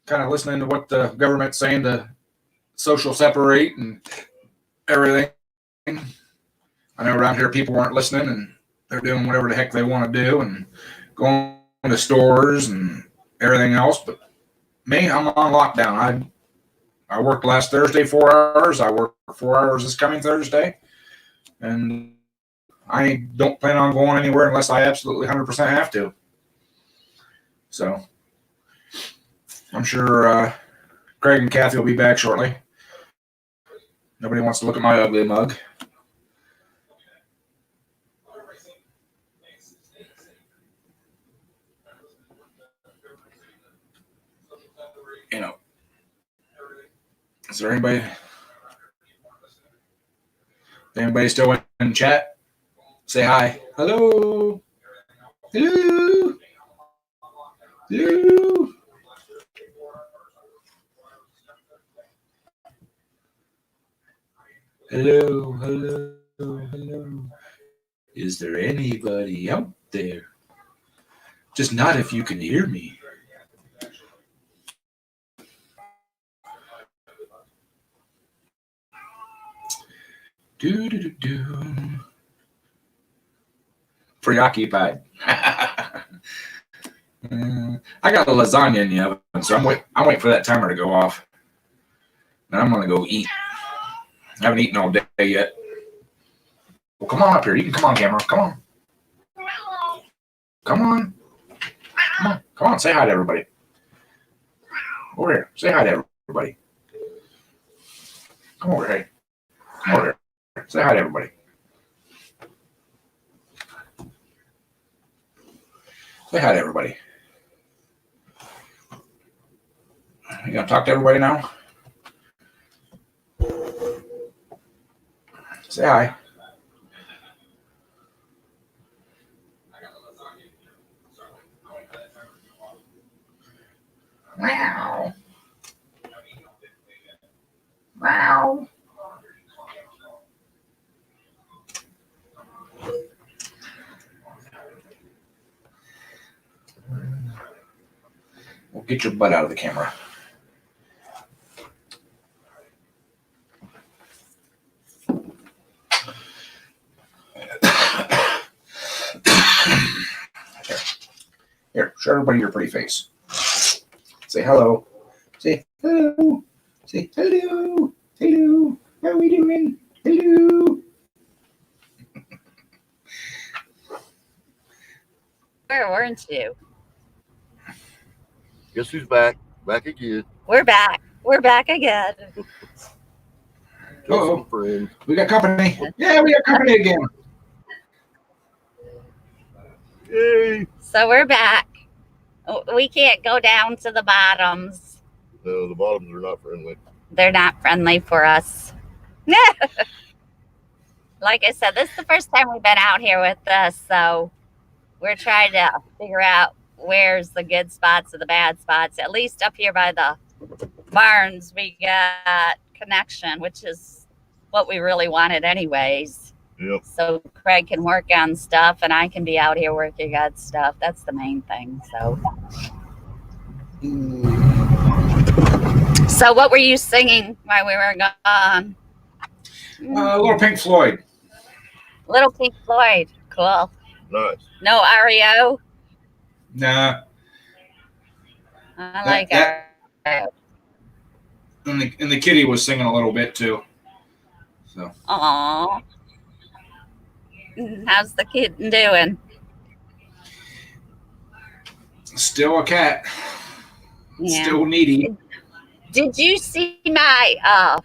kind of listening to what the government's saying to social separate and everything. I know around here people weren't listening and they're doing whatever the heck they want to do and going to stores and everything else. But me, I'm on lockdown. I worked last Thursday 4 hours. I work 4 hours this coming Thursday. And I don't plan on going anywhere unless I absolutely 100% have to. So I'm sure Craig and Kathy will be back shortly. Nobody wants to look at my ugly mug. You know, is there anybody still in chat? Say hi. Hello. Hello. Hello. Hello, hello, hello. Is there anybody out there? Just not if you can hear me. Do do do do. Preoccupied. I got the lasagna in the oven, so I'm waiting for that timer to go off. And I'm gonna go eat. I haven't eaten all day yet. Well, come on up here. You can come on, camera. Come on. Come on. Come on. Come on. Say hi to everybody. Over here. Say hi to everybody. Come over here. Come over here. Say hi to everybody. Say hi to everybody. You gonna talk to everybody now? Say hi. Wow. Wow. Well, get your butt out of the camera. Here, show everybody your pretty face. Say hello. Say hello. Say hello. Hello. How are we doing? Hello. Where weren't you? Guess who's back? Back again. We're back. We're back again. Tell some friends. We got company. Yeah, we got company again. Yay. So we're back. We can't go down to the bottoms. No, the bottoms are not friendly. They're not friendly for us. Like I said, this is the first time we've been out here with this, so we're trying to figure out where's the good spots and the bad spots. At least up here by the barns, we got connection, which is what we really wanted anyways. Yep. So Craig can work on stuff and I can be out here working on stuff. That's the main thing. So what were you singing while we were gone? Little Pink Floyd. Little Pink Floyd. Cool. Nice. No REO? Nah. I like REO. And the kitty was singing a little bit too. So. Aww. How's the kid doing? Still a cat. Yeah. Still needy. Did you see my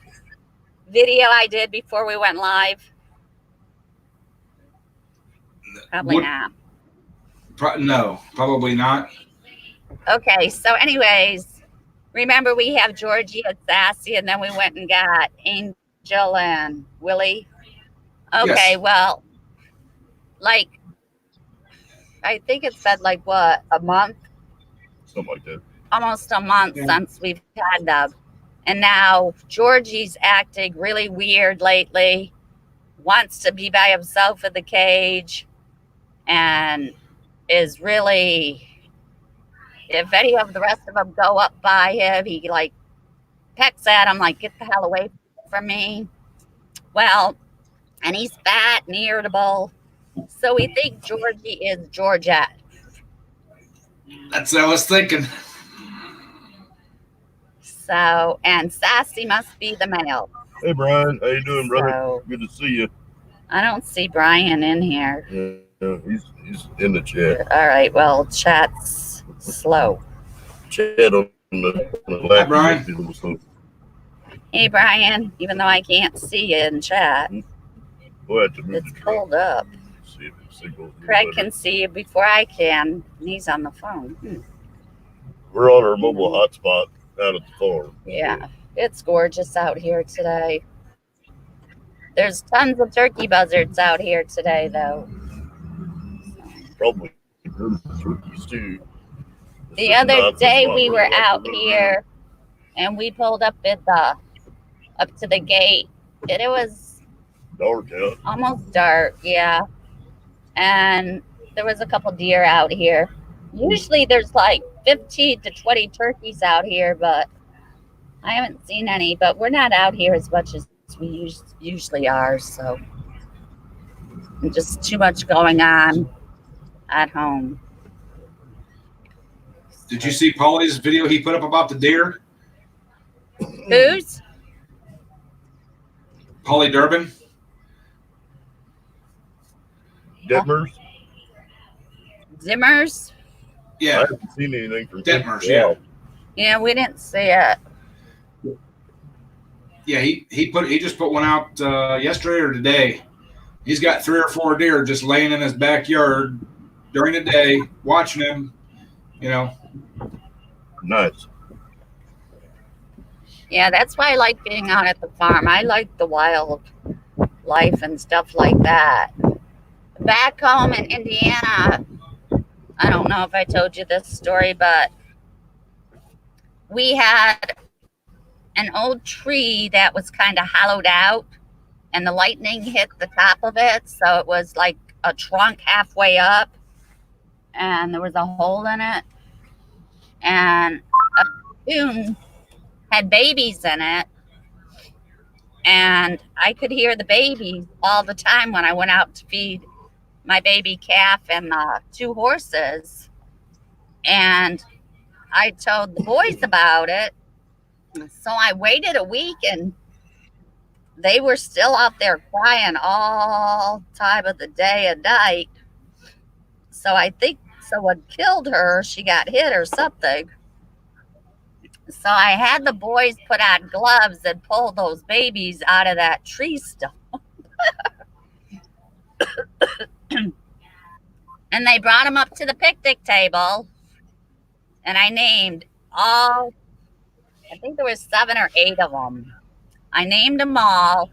video I did before we went live? Probably not. No, probably not. Okay, so anyways, remember we have Georgie and Sassy, and then we went and got Angel and Willie. Okay, Yes. well, like, I think it's been like what, a month? Something like that. Almost a month since we've had them. And now Georgie's acting really weird lately, wants to be by himself in the cage, and is really, if any of the rest of them go up by him, he like pecks at him, like, get the hell away from me. Well, and he's fat and irritable. So we think Georgie is Georgette. That's what I was thinking. So, and Sassy must be the male. Hey, Brian. How you doing, brother? So, Good to see you. I don't see Brian in here. Yeah, he's in the chat. All right, well, chat's slow. Chat on the left. Hi, Brian. Hey, Brian, even though I can't see you in chat, We'll have to move it's the pulled up. See if the signal's Craig better. can see you before I can, and he's on the phone. We're on our mobile hotspot out at the farm. Yeah, it's gorgeous out here today. There's tons of turkey buzzards out here today, though. Probably turkeys too. The other day we were out here, and we pulled up to the gate, and it was dark out. Almost dark, yeah. And there was a couple deer out here. Usually there's like 15 to 20 turkeys out here, but I haven't seen any. But we're not out here as much as we usually are, so just too much going on at home. Did you see Paulie's video he put up about the deer? Who's? Paulie Durbin. Dimmers? Yeah. I haven't seen anything from Detmers, yeah. Yeah, we didn't see it. Yeah, he just put one out yesterday or today. He's got 3 or 4 deer just laying in his backyard during the day, watching him, you know. Nice. Yeah, that's why I like being out at the farm. I like the wild life and stuff like that. Back home in Indiana, I don't know if I told you this story, but we had an old tree that was kind of hollowed out, and the lightning hit the top of it, so it was like a trunk halfway up, and there was a hole in it, and a coon had babies in it, and I could hear the babies all the time when I went out to feed my baby calf and 2 horses. And I told the boys about it. So I waited a week, and they were still out there crying all time of the day and night. So I think someone killed her. She got hit or something. So I had the boys put on gloves and pull those babies out of that tree stump. And they brought them up to the picnic table, and I named all, I think there was 7 or 8 of them. I named them all,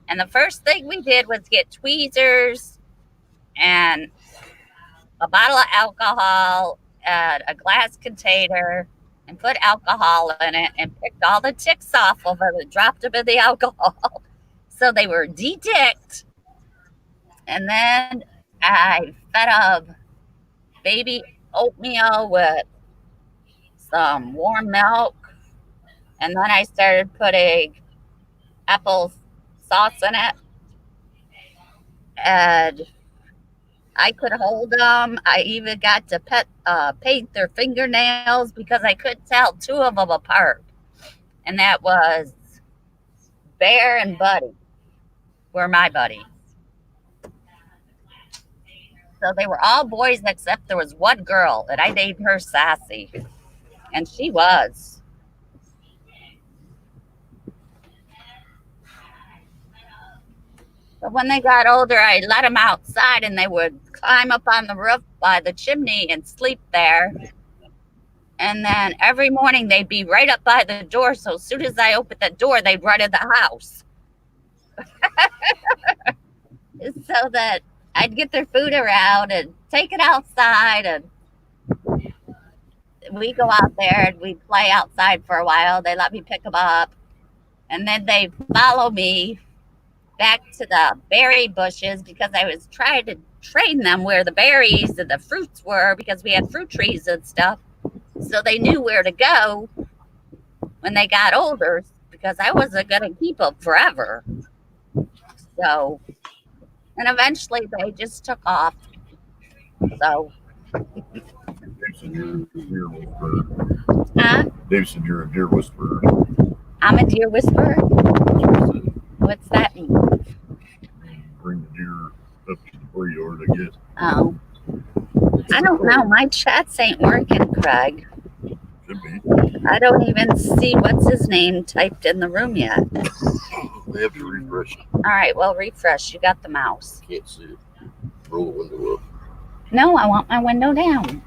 and the first thing we did was get tweezers and a bottle of alcohol and a glass container and put alcohol in it and picked all the ticks off of them and dropped them in the alcohol. So they were de-ticked. And then I fed up baby oatmeal with some warm milk. And then I started putting apple sauce in it. And I could hold them. I even got to paint their fingernails because I couldn't tell 2 of them apart. And that was Bear and Buddy were my buddies. So they were all boys except there was one girl, and I named her Sassy. And she was. But when they got older, I let them outside, and they would climb up on the roof by the chimney and sleep there. And then every morning they'd be right up by the door. So as soon as I opened the door, they'd run in the house. So that I'd get their food around and take it outside. And we go out there and we play outside for a while. They let me pick them up. And then they follow me back to the berry bushes because I was trying to train them where the berries and the fruits were because we had fruit trees and stuff. So they knew where to go when they got older because I wasn't going to keep them forever. So, and eventually they just took off. So. Dave said you're a deer whisperer. Huh? Dave said you're a deer whisperer. I'm a deer whisperer? What's that mean? Bring the deer up to the dooryard, I guess. Oh. I don't know. My chats ain't working, Craig. Should be. I don't even see what's his name typed in the room yet. They have to refresh it. All right, well, refresh. You got the mouse. Can't see it. Roll the window up. No, I want my window down.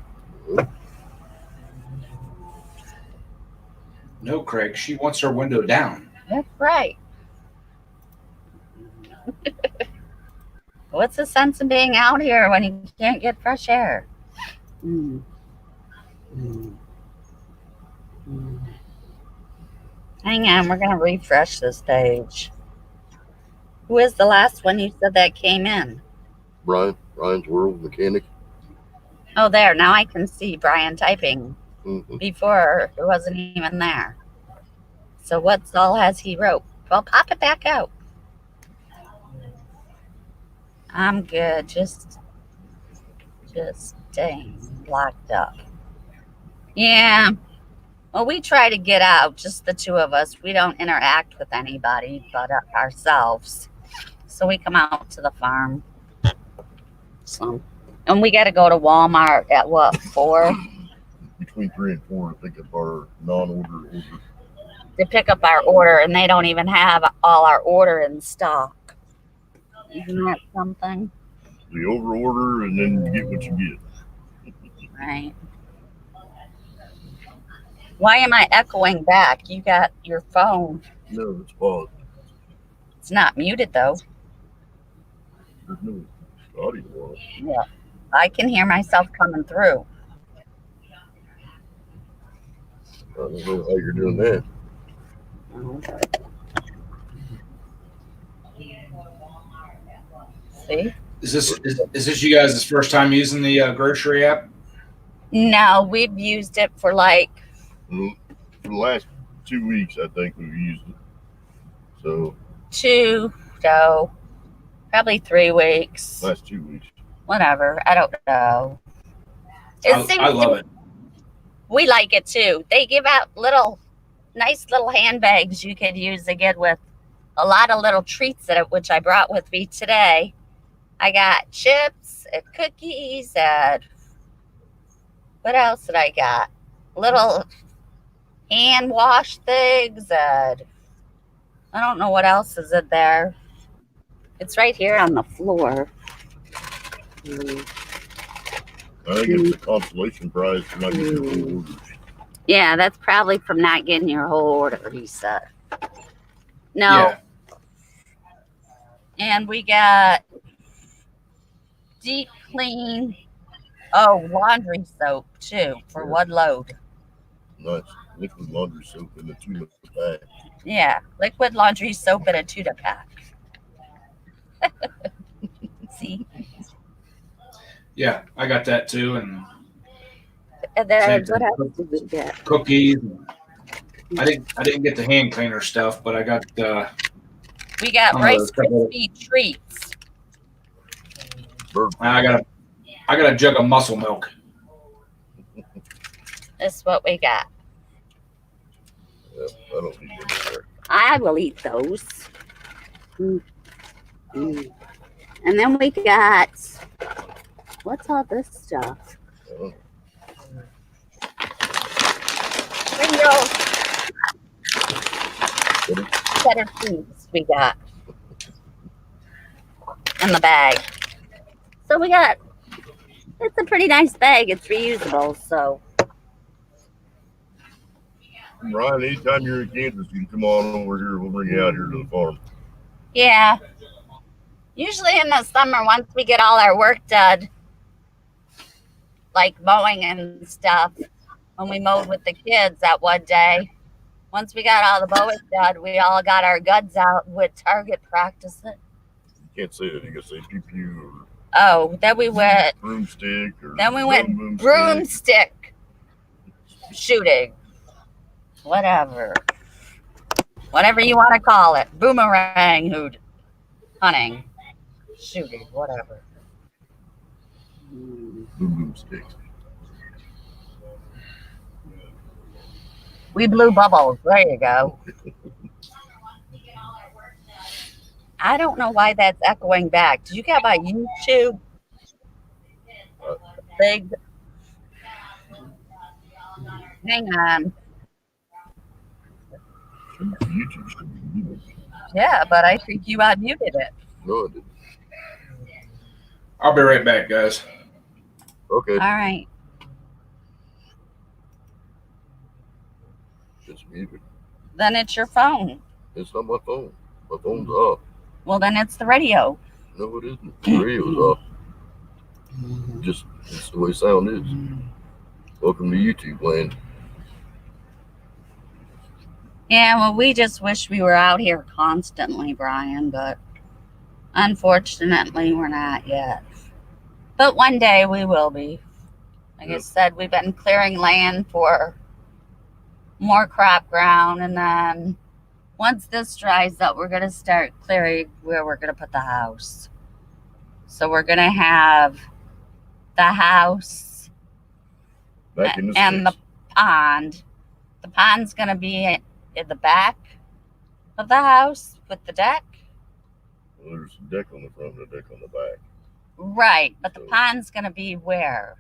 No, Craig. She wants her window down. That's right. What's the sense of being out here when you can't get fresh air? Hang on, we're going to refresh this page. Who is the last one you said that came in? Brian's World Mechanic. Oh, there. Now I can see Brian typing. Mm-hmm. Before, it wasn't even there. So what's all has he wrote? Well, pop it back out. I'm good. Just staying locked up. Yeah. Well, we try to get out, just the two of us. We don't interact with anybody but ourselves. So we come out to the farm. So, and we got to go to Walmart at what, 4? Between 3 and 4, I think, of our non-order orders. To pick up our order, and they don't even have all our order in stock. Isn't that something? We over order and then you get what you get. Right. Why am I echoing back? You got your phone. No, it's paused. It's not muted though. There's no audio on it. Yeah. I can hear myself coming through. I don't know how you're doing that. See? Is this you guys' first time using the grocery app? No, we've used it for like For the last 2 weeks, I think we've used it. So 2, so probably 3 weeks. last 2 weeks. Whatever. I don't know. I love it. We like it too. They give out nice little handbags you could use again with a lot of little treats in it, which I brought with me today. I got chips and cookies and what else did I got? Little hand wash things and I don't know what else is in there. It's right here on the floor. I think it's a consolation prize for not getting your whole orders. Yeah, that's probably from not getting your whole order, he said. No. Yeah. And we got deep clean, laundry soap too for one load. Nice. Liquid laundry soap in a 2-liter bag. Yeah, liquid laundry soap in a 2-pack. See? Yeah, I got that too, and then Same what thing. else did we get? cookies. I didn't get the hand cleaner stuff, but I got We got Oh, Rice couple- Krispie treats. Bird. I got a jug of muscle milk. That's what we got. Yeah, I don't need them there. I will eat those. And then we got What's all this stuff? Oh, Windows. Better things we got in the bag. So we got, it's a pretty nice bag. It's reusable, so. Ryan, anytime you're in Kansas, you can come on over here. We'll bring you out here to the farm. Yeah. Usually in the summer, once we get all our work done, like mowing and stuff, when we mowed with the kids that one day, once we got all the mowing done, we all got our guns out with target practicing. You can't say that. You can say pew pew or Oh, then we went broomstick or broomstick shooting. Whatever you want to call it. Boomerang hunting, shooting, whatever. boomstick. We blew bubbles. There you go. I don't know why that's echoing back. Did you get my YouTube thing? Hang on. YouTube should be muted. Yeah, but I think you unmuted it. No, it didn't. I'll be right back, guys. Okay. All right. It's muted. Then it's your phone. It's not my phone. My phone's off. Well, then it's the radio. No, it isn't. The radio's off. Just, it's the way sound is. Welcome to YouTube land. Yeah, well, we just wish we were out here constantly, Brian, but unfortunately, we're not yet. But one day we will be. Like I said, we've been clearing land for more crop ground, and then once this dries up, we're going to start clearing where we're going to put the house. So we're going to have the house Back in the and the sticks. pond. The pond's going to be in the back of the house with the deck. Well, there's a deck on the front and a deck on the back. Right, but the pond's going to be where?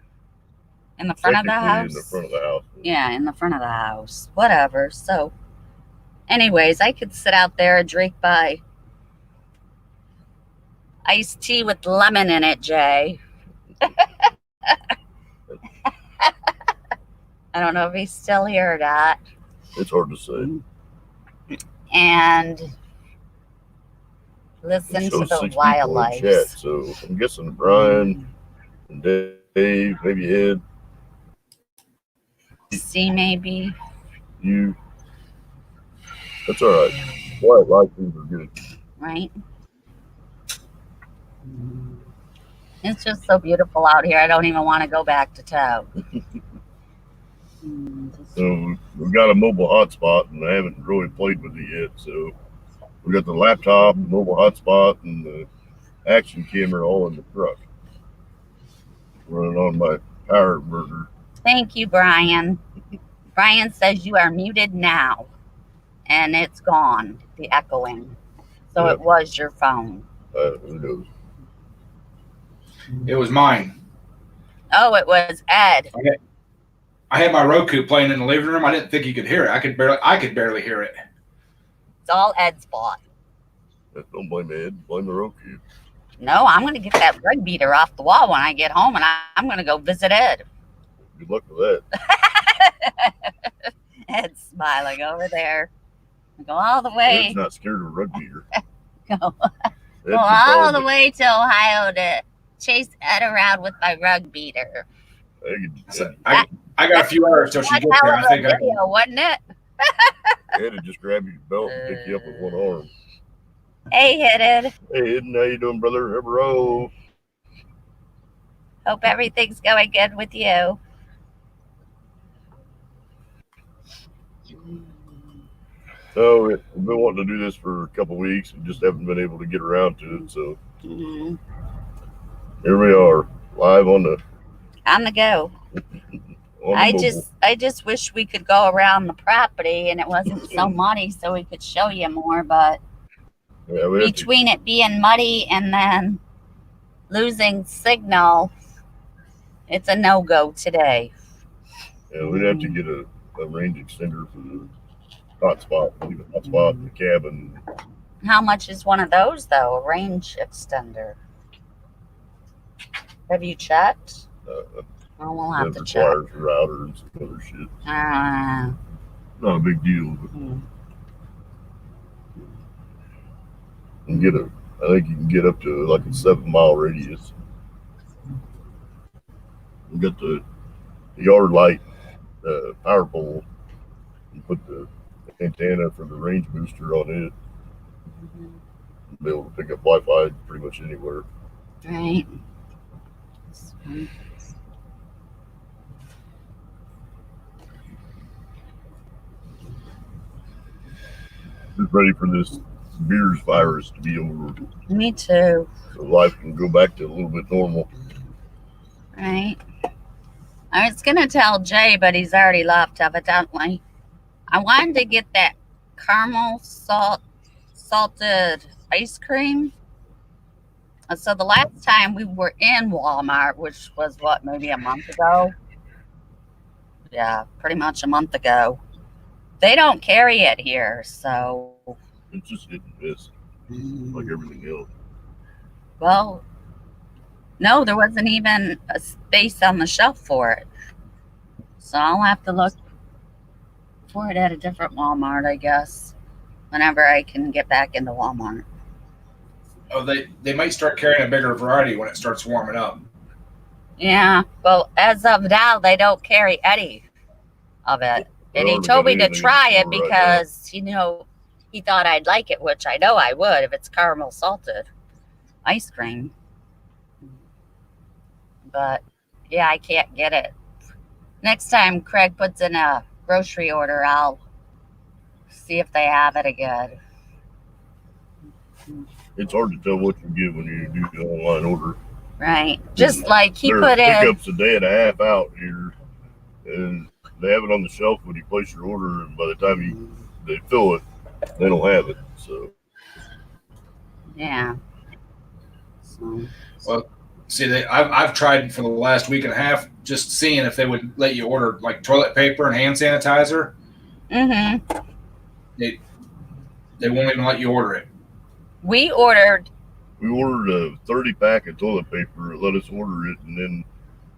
In the front of the house? In the front of the house. Yeah, in the front of the house. Whatever. So, anyways, I could sit out there and drink my iced tea with lemon in it, Jay. I don't know if he's still here or not. It's hard to say. And listen to the wildlife. Chat, so I'm guessing Brian and Dave, maybe Ed. See, maybe. You. That's all right. Wildlife things are good. Right? It's just so beautiful out here. I don't even want to go back to town. So we've got a mobile hotspot, and I haven't really played with it yet. So we got the laptop, mobile hotspot, and the action camera all in the truck, running on my power inverter. Thank you, Brian. Brian says you are muted now, and it's gone, the echoing. So Yep. It was your phone. Who knows? It was mine. Oh, it was Ed. I had my Roku playing in the living room. I didn't think you could hear it. I could barely hear it. It's all Ed's fault. Don't blame Ed. Blame the Roku. No, I'm going to get that rug beater off the wall when I get home, and I'm going to go visit Ed. Good luck with that. Ed's smiling over there. I go all the way. Ed's not scared of a rug beater. Go Ed all can the follow way to Ohio to chase Ed around with my rug beater. I got a few hours till she One gets hell there. of I think a I video, wasn't it? Ed would just grab your belt and pick you up with one arm. Hey, Ed. Hey, Ed, how you doing, brother? Bro. Hope everything's going good with you. So we've been wanting to do this for a couple weeks and just haven't been able to get around to it. So here we are, live on the go. I just wish we could go around the property and it wasn't so muddy, so we could show you more. But yeah, between it being muddy and then losing signal, It's a no-go today. Yeah, we'd have to get a range extender for the hotspot, leave a hotspot in the cabin. How much is one of those, though? A range extender? Have you checked? Oh, we'll have That to check. requires a router and some other shit. Not a big deal, but you can I think you can get up to like a 7-mile radius. You got the yard light power pole. You put the antenna for the range booster on it. Be able to pick up Wi-Fi pretty much anywhere. Right. Just ready for this beers virus to be over. Me too. So life can go back to a little bit normal. Right. I was going to tell Jay, but he's already left, evidently. I wanted to get that caramel salted ice cream. So the last time we were in Walmart, which was what, maybe a month ago? Yeah, pretty much a month ago. They don't carry it here, so. It's just hit and miss, like everything else. Well, no, there wasn't even a space on the shelf for it. So I'll have to look for it at a different Walmart, I guess, whenever I can get back into Walmart. Oh, they might start carrying a bigger variety when it starts warming up. Yeah, well, as of now, they don't carry any of it. And he told me to try it because, he thought I'd like it, which I know I would if it's caramel salted ice cream. But, yeah, I can't get it. Next time Craig puts in a grocery order, I'll see if they have it again. It's hard to tell what you get when you do the online order. Right. Just like he put in. Pickups a day and a half out here, and they have it on the shelf when you place your order, and by the time they fill it, they don't have it. So. Yeah. Well, see, I've tried for the last week and a half just seeing if they would let you order like toilet paper and hand sanitizer. Mm-hmm. They won't even let you order it. We ordered a 30-pack of toilet paper. Let us order it, and then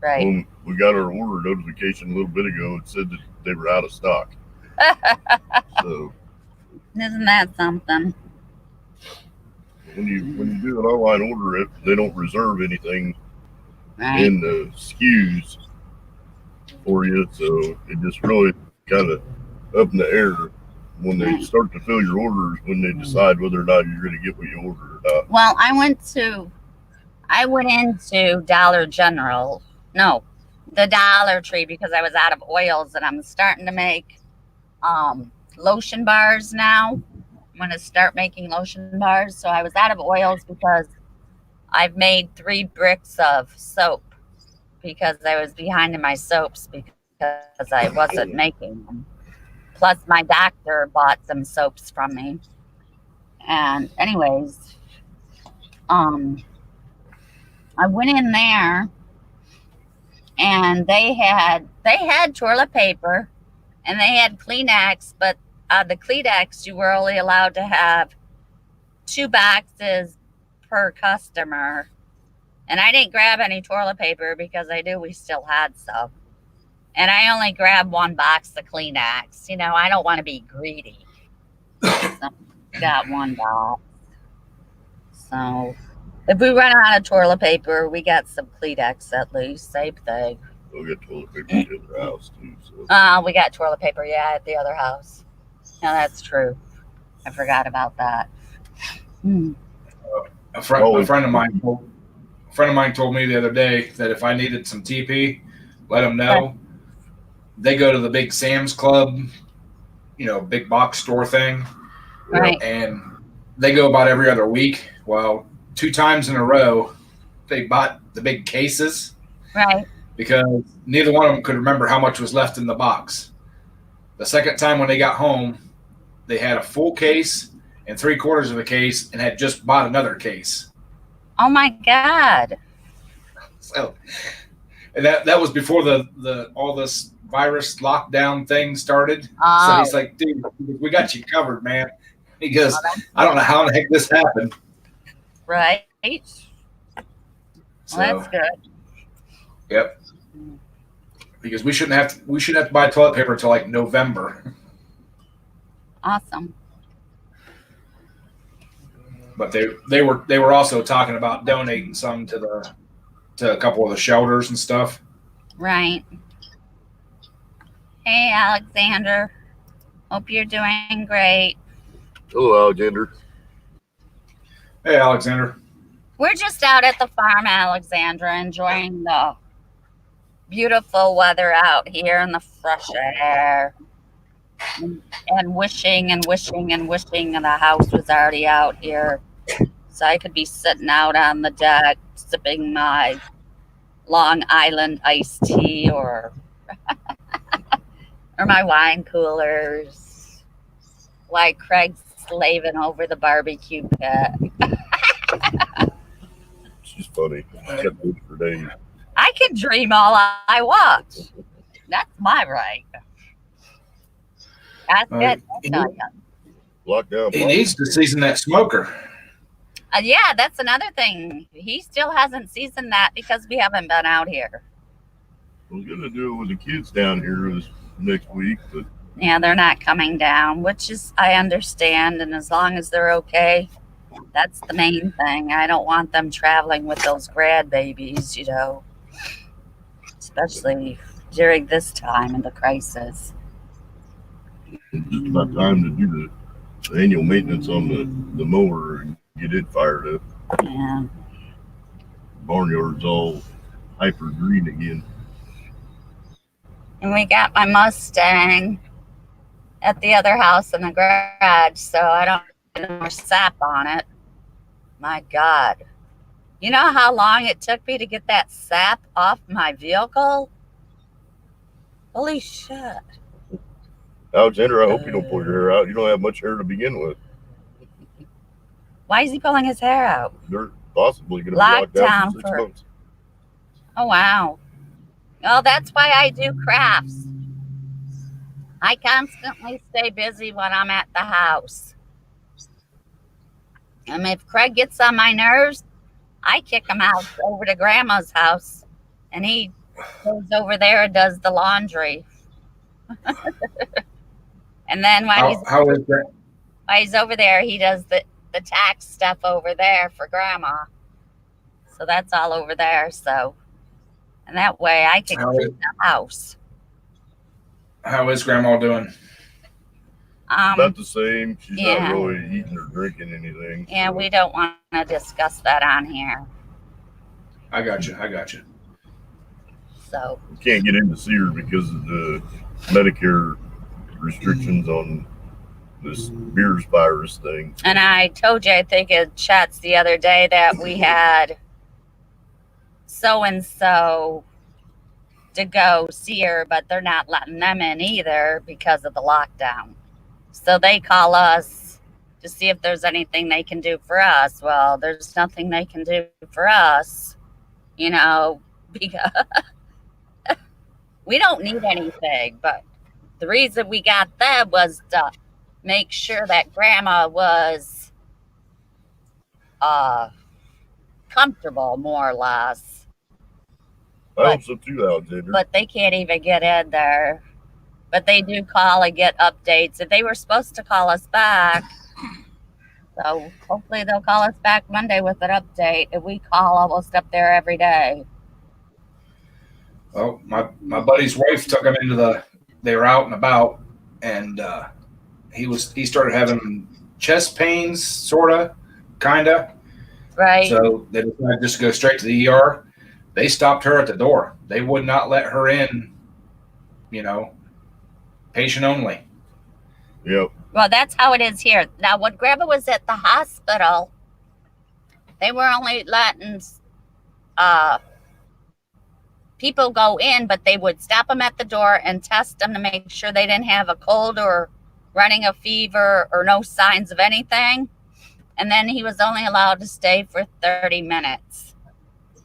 when we got our order notification a little bit ago, it said that they were out of stock. So, isn't that something? When you do an online order, they don't reserve anything in the SKUs for you, so it just really kind of up in the air. When they start to fill your orders, when they decide whether or not you're going to get what you ordered or not. Well, I went into Dollar General. No, the Dollar Tree, because I was out of oils, and I'm starting to make lotion bars now. I'm going to start making lotion bars. So I was out of oils because I've made 3 bricks of soap because I was behind in my soaps because I wasn't making them. Plus, my doctor bought some soaps from me. And anyways, I went in there, and they had toilet paper, and they had Kleenex, but the Kleenex, you were only allowed to have 2 boxes per customer. And I didn't grab any toilet paper because I knew we still had some. And I only grabbed 1 box of Kleenex. I don't want to be greedy. So got 1 box. So if we run out of toilet paper, we got some Kleenex at least. Same thing. We'll get toilet paper at the other house too. So. We got toilet paper, at the other house. No, that's true. I forgot about that. A friend of mine told me the other day that if I needed some TP, let them know. They go to the big Sam's Club, big box store thing. Right. And they go about every other week. Well, 2 times in a row, they bought the big cases. Right. Because neither one of them could remember how much was left in the box. The second time when they got home, they had a full case and 3/4 of a case and had just bought another case. Oh, my God. So And that was before the all this virus lockdown thing started. Oh. So he's like, dude, we got you covered, man. He goes, I don't know how in the heck this happened. Right. So, Well, that's good. Yep. Because we shouldn't have to buy toilet paper until like November. Awesome. But they were also talking about donating some to a couple of the shelters and stuff. Right. Hey, Alexander. Hope you're doing great. Hello, Alexander. Hey, Alexander. We're just out at the farm, Alexandra, enjoying the beautiful weather out here and the fresh air. And wishing and wishing and wishing the house was already out here. So I could be sitting out on the deck sipping my Long Island iced tea or my wine coolers like Craig's slaving over the barbecue pit. It's just funny. I kept it for days. I can dream all I want. That's my right. That's it. Lockdown. He needs to season that smoker. Yeah, that's another thing. He still hasn't seasoned that because we haven't been out here. I was gonna do it with the kids down here this next week, but Yeah, they're not coming down, which is, I understand. And as long as they're okay, that's the main thing. I don't want them traveling with those grad babies, you know, especially during this time of the crisis. it's just about time to do the annual maintenance on the mower and get it fired up. Yeah. Barnyard's all hyper green again. And we got my Mustang at the other house in the garage, so I don't get any more sap on it. My God. You know how long it took me to get that sap off my vehicle? Holy shit. Alexander, I hope you don't pull your hair out. You don't have much hair to begin with. Why is he pulling his hair out? They're possibly going to be locked down for 6 for- months. Oh, wow. Well, that's why I do crafts. I constantly stay busy when I'm at the house. And if Craig gets on my nerves, I kick him out over to Grandma's house. And he goes over there and does the laundry. And then while he's over there, he does the tax stuff over there for Grandma. So that's all over there. So, and that way I can clean the house. How is Grandma doing? About the same. She's yeah. not really eating or drinking anything. Yeah, so. we don't want to discuss that on here. I got you. So We can't get in to see her because of the Medicare restrictions on this Beers virus thing. and I told you, I think in chats the other day that we had so-and-so to go see her, but they're not letting them in either because of the lockdown. So they call us to see if there's anything they can do for us. Well, there's nothing they can do for us, you know, because we don't need anything. But the reason we got them was to make sure that Grandma was comfortable, more or less. I hope so too, Alexander. But they can't even get in there. But they do call and get updates. And they were supposed to call us back. So hopefully they'll call us back Monday with an update. And we call almost up there every day. Well, my buddy's wife took him they were out and about, and he started having chest pains, sorta, kinda. Right. So they decided just to go straight to the ER. They stopped her at the door. They would not let her in, patient only. Yep. Well, that's how it is here. Now, when Grandma was at the hospital, they were only letting people go in, but they would stop them at the door and test them to make sure they didn't have a cold or running a fever or no signs of anything. And then he was only allowed to stay for 30 minutes.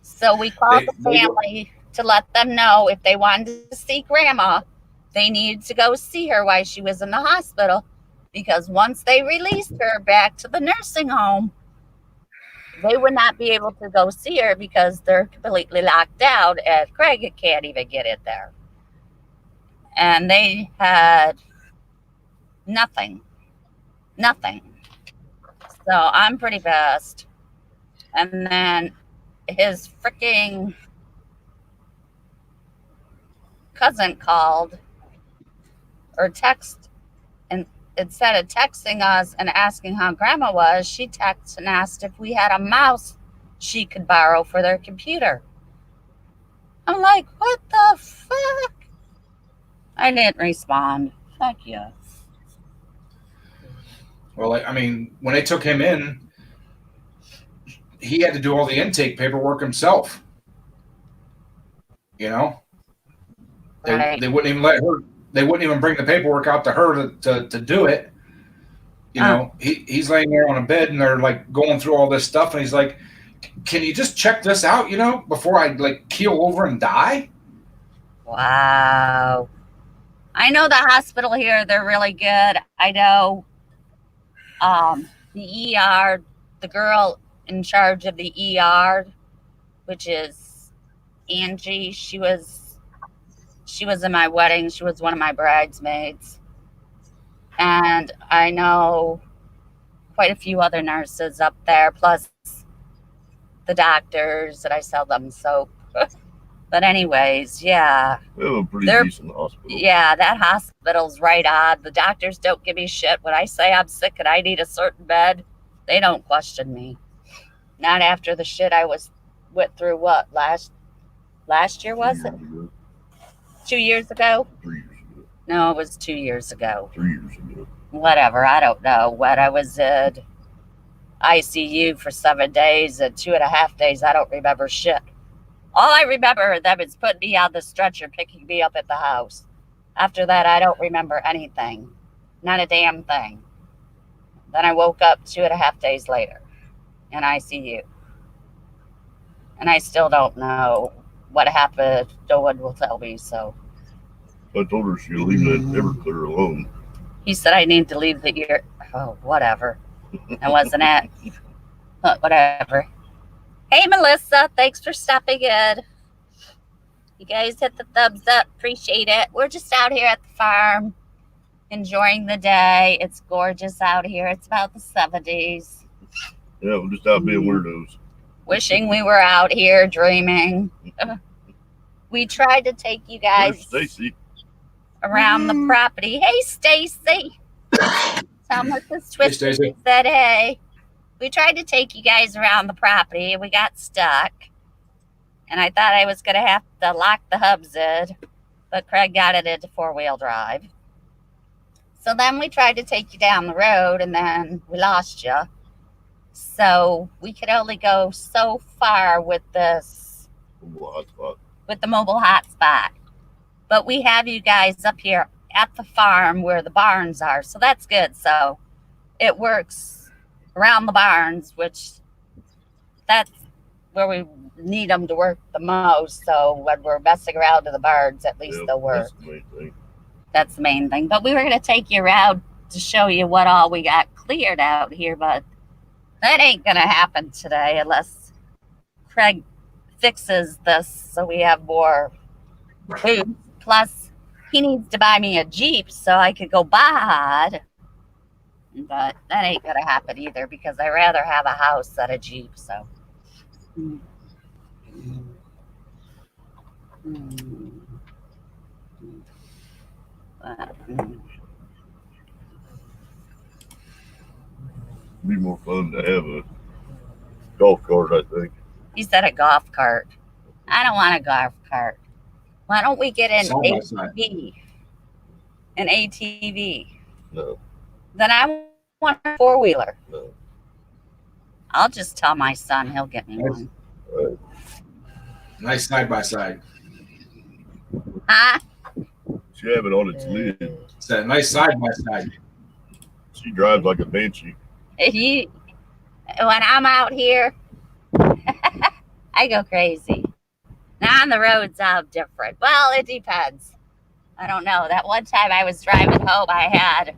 So we called the family to let them know if they wanted to see Grandma, they needed to go see her while she was in the hospital, because once they released her back to the nursing home, they would not be able to go see her because they're completely locked out, and Craig can't even get in there. And they had nothing. So I'm pretty pissed. And then his freaking cousin called or text, and instead of texting us and asking how Grandma was, she texted and asked if we had a mouse she could borrow for their computer. I'm like, what the fuck? I didn't respond. Fuck you. Well, I mean, when they took him in, he had to do all the intake paperwork himself. You know, they wouldn't even let her. They wouldn't even bring the paperwork out to her to do it. You know, he's laying there on a bed and they're like going through all this stuff, and he's like, "Can you just check this out? You know, before I like keel over and die." Wow. I know the hospital here, they're really good. I know the ER, the girl in charge of the ER, which is Angie, she was in my wedding. She was one of my bridesmaids. And I know quite a few other nurses up there, plus the doctors that I sell them soap. But anyways, yeah. We have a pretty decent hospital. Yeah, that hospital's right on. The doctors don't give me shit. When I say I'm sick and I need a certain bed, they don't question me. Not after the shit I went through, what, last year, was it? 2 years ago? 3 years ago. No, it was 2 years ago. 3 years ago. Whatever, I don't know. When I was in ICU for 7 days and 2.5 days, I don't remember shit. All I remember them is putting me on the stretcher, picking me up at the house. After that, I don't remember anything. Not a damn thing. Then I woke up 2.5 days later in ICU. And I still don't know what happened. No one will tell me, so. I told her she'll leave that Everclear alone. He said I need to leave the ear. Oh, whatever. That wasn't it. But whatever. Hey, Melissa. Thanks for stopping in. You guys hit the thumbs up. Appreciate it. We're just out here at the farm enjoying the day. It's gorgeous out here. It's about the 70s. Yeah, we're just out being weirdos. Wishing we were out here dreaming. We tried to take you guys around the property. Hey, Stacy. Thomas is twisted. He said, hey. We tried to take you guys around the property and we got stuck. And I thought I was going to have to lock the hubs in, but Craig got it into 4-wheel drive. So then we tried to take you down the road and then we lost you. So we could only go so far with this, with the mobile hotspot. But we have you guys up here at the farm where the barns are. So that's good. So it works around the barns, which that's where we need them to work the most. So when we're messing around in the barns, at least they'll work. That's the main thing. That's the main thing. But we were going to take you around to show you what all we got cleared out here, but that ain't going to happen today unless Craig fixes this so we have more food. Plus, he needs to buy me a Jeep so I could go bod. But that ain't going to happen either because I rather have a house than a Jeep. So. Be more fun to have a golf cart, I think. He said a golf cart. I don't want a golf cart. Why don't we get an ATV? An ATV. No. Then I want a 4-wheeler. No. I'll just tell my son he'll get me one. Right. Nice side by side. Huh? She have it on its lid. It's a nice side by side. She drives like a banshee. When I'm out here, I go crazy. Now on the road's all different. Well, it depends. I don't know. That one time I was driving home, I had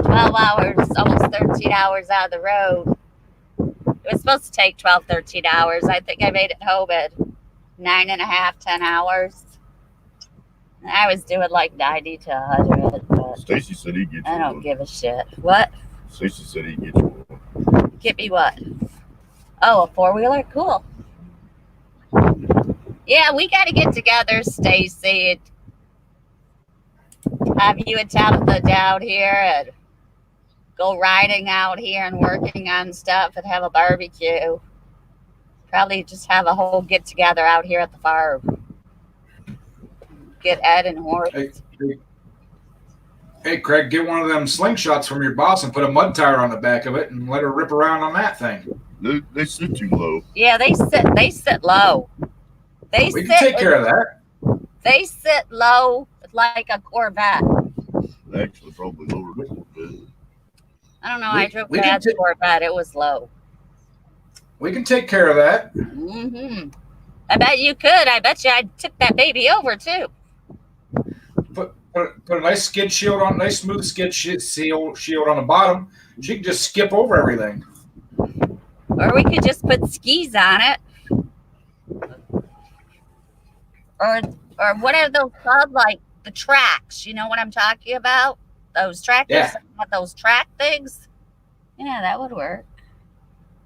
12 hours, almost 13 hours out of the road. It was supposed to take 12, 13 hours. I think I made it home at 9.5, 10 hours. And I was doing like 90 to 100. But Stacy said he'd get you I don't one. give a shit. What? Stacy said he'd get you one. Get me what? Oh, a four-wheeler? Cool. Yeah, we got to get together, Stacy. Have you and Tabitha down here and go riding out here and working on stuff and have a barbecue. Probably just have a whole get together out here at the farm. Get Ed and Horace. Hey, Craig, get one of them slingshots from your boss and put a mud tire on the back of it and let her rip around on that thing. They sit too low. Yeah, they sit low. We can take care of that. They sit low like a Corvette. Actually, probably lower than a Corvette. I don't know. I drove Dad's Corvette. It was low. We can take care of that. Mm-hmm. I bet you could. I bet you I took that baby over too. Put a nice skid shield on, nice smooth skid shield on the bottom. She can just skip over everything. Or we could just put skis on it. Or what are those called? Like the tracks. You know what I'm talking about? Those tractors have those track things. Yeah, that would work.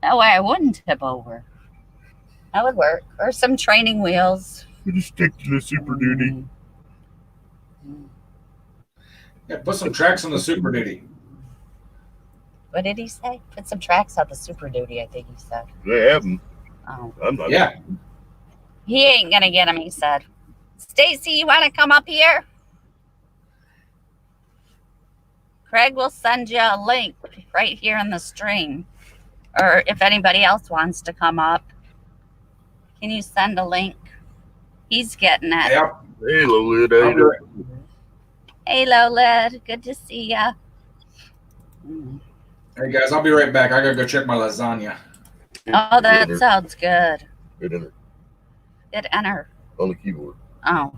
That way I wouldn't tip over. That would work. Or some training wheels. We just stick to the Super Duty. Yeah, put some tracks on the Super Duty. What did he say? Put some tracks on the Super Duty, I think he said. They have them. Oh. I'm not. Yeah. He ain't gonna get them, he said. Stacy, you want to come up here? Craig will send you a link right here in the stream. Or if anybody else wants to come up, can you send a link? He's getting it. Yeah. Hey, Lolita. How you doing? Hey, Lola. Good to see ya. Hey, guys, I'll be right back. I gotta go check my lasagna. Oh, that sounds good. Hit enter. Hit enter. On the keyboard. Oh.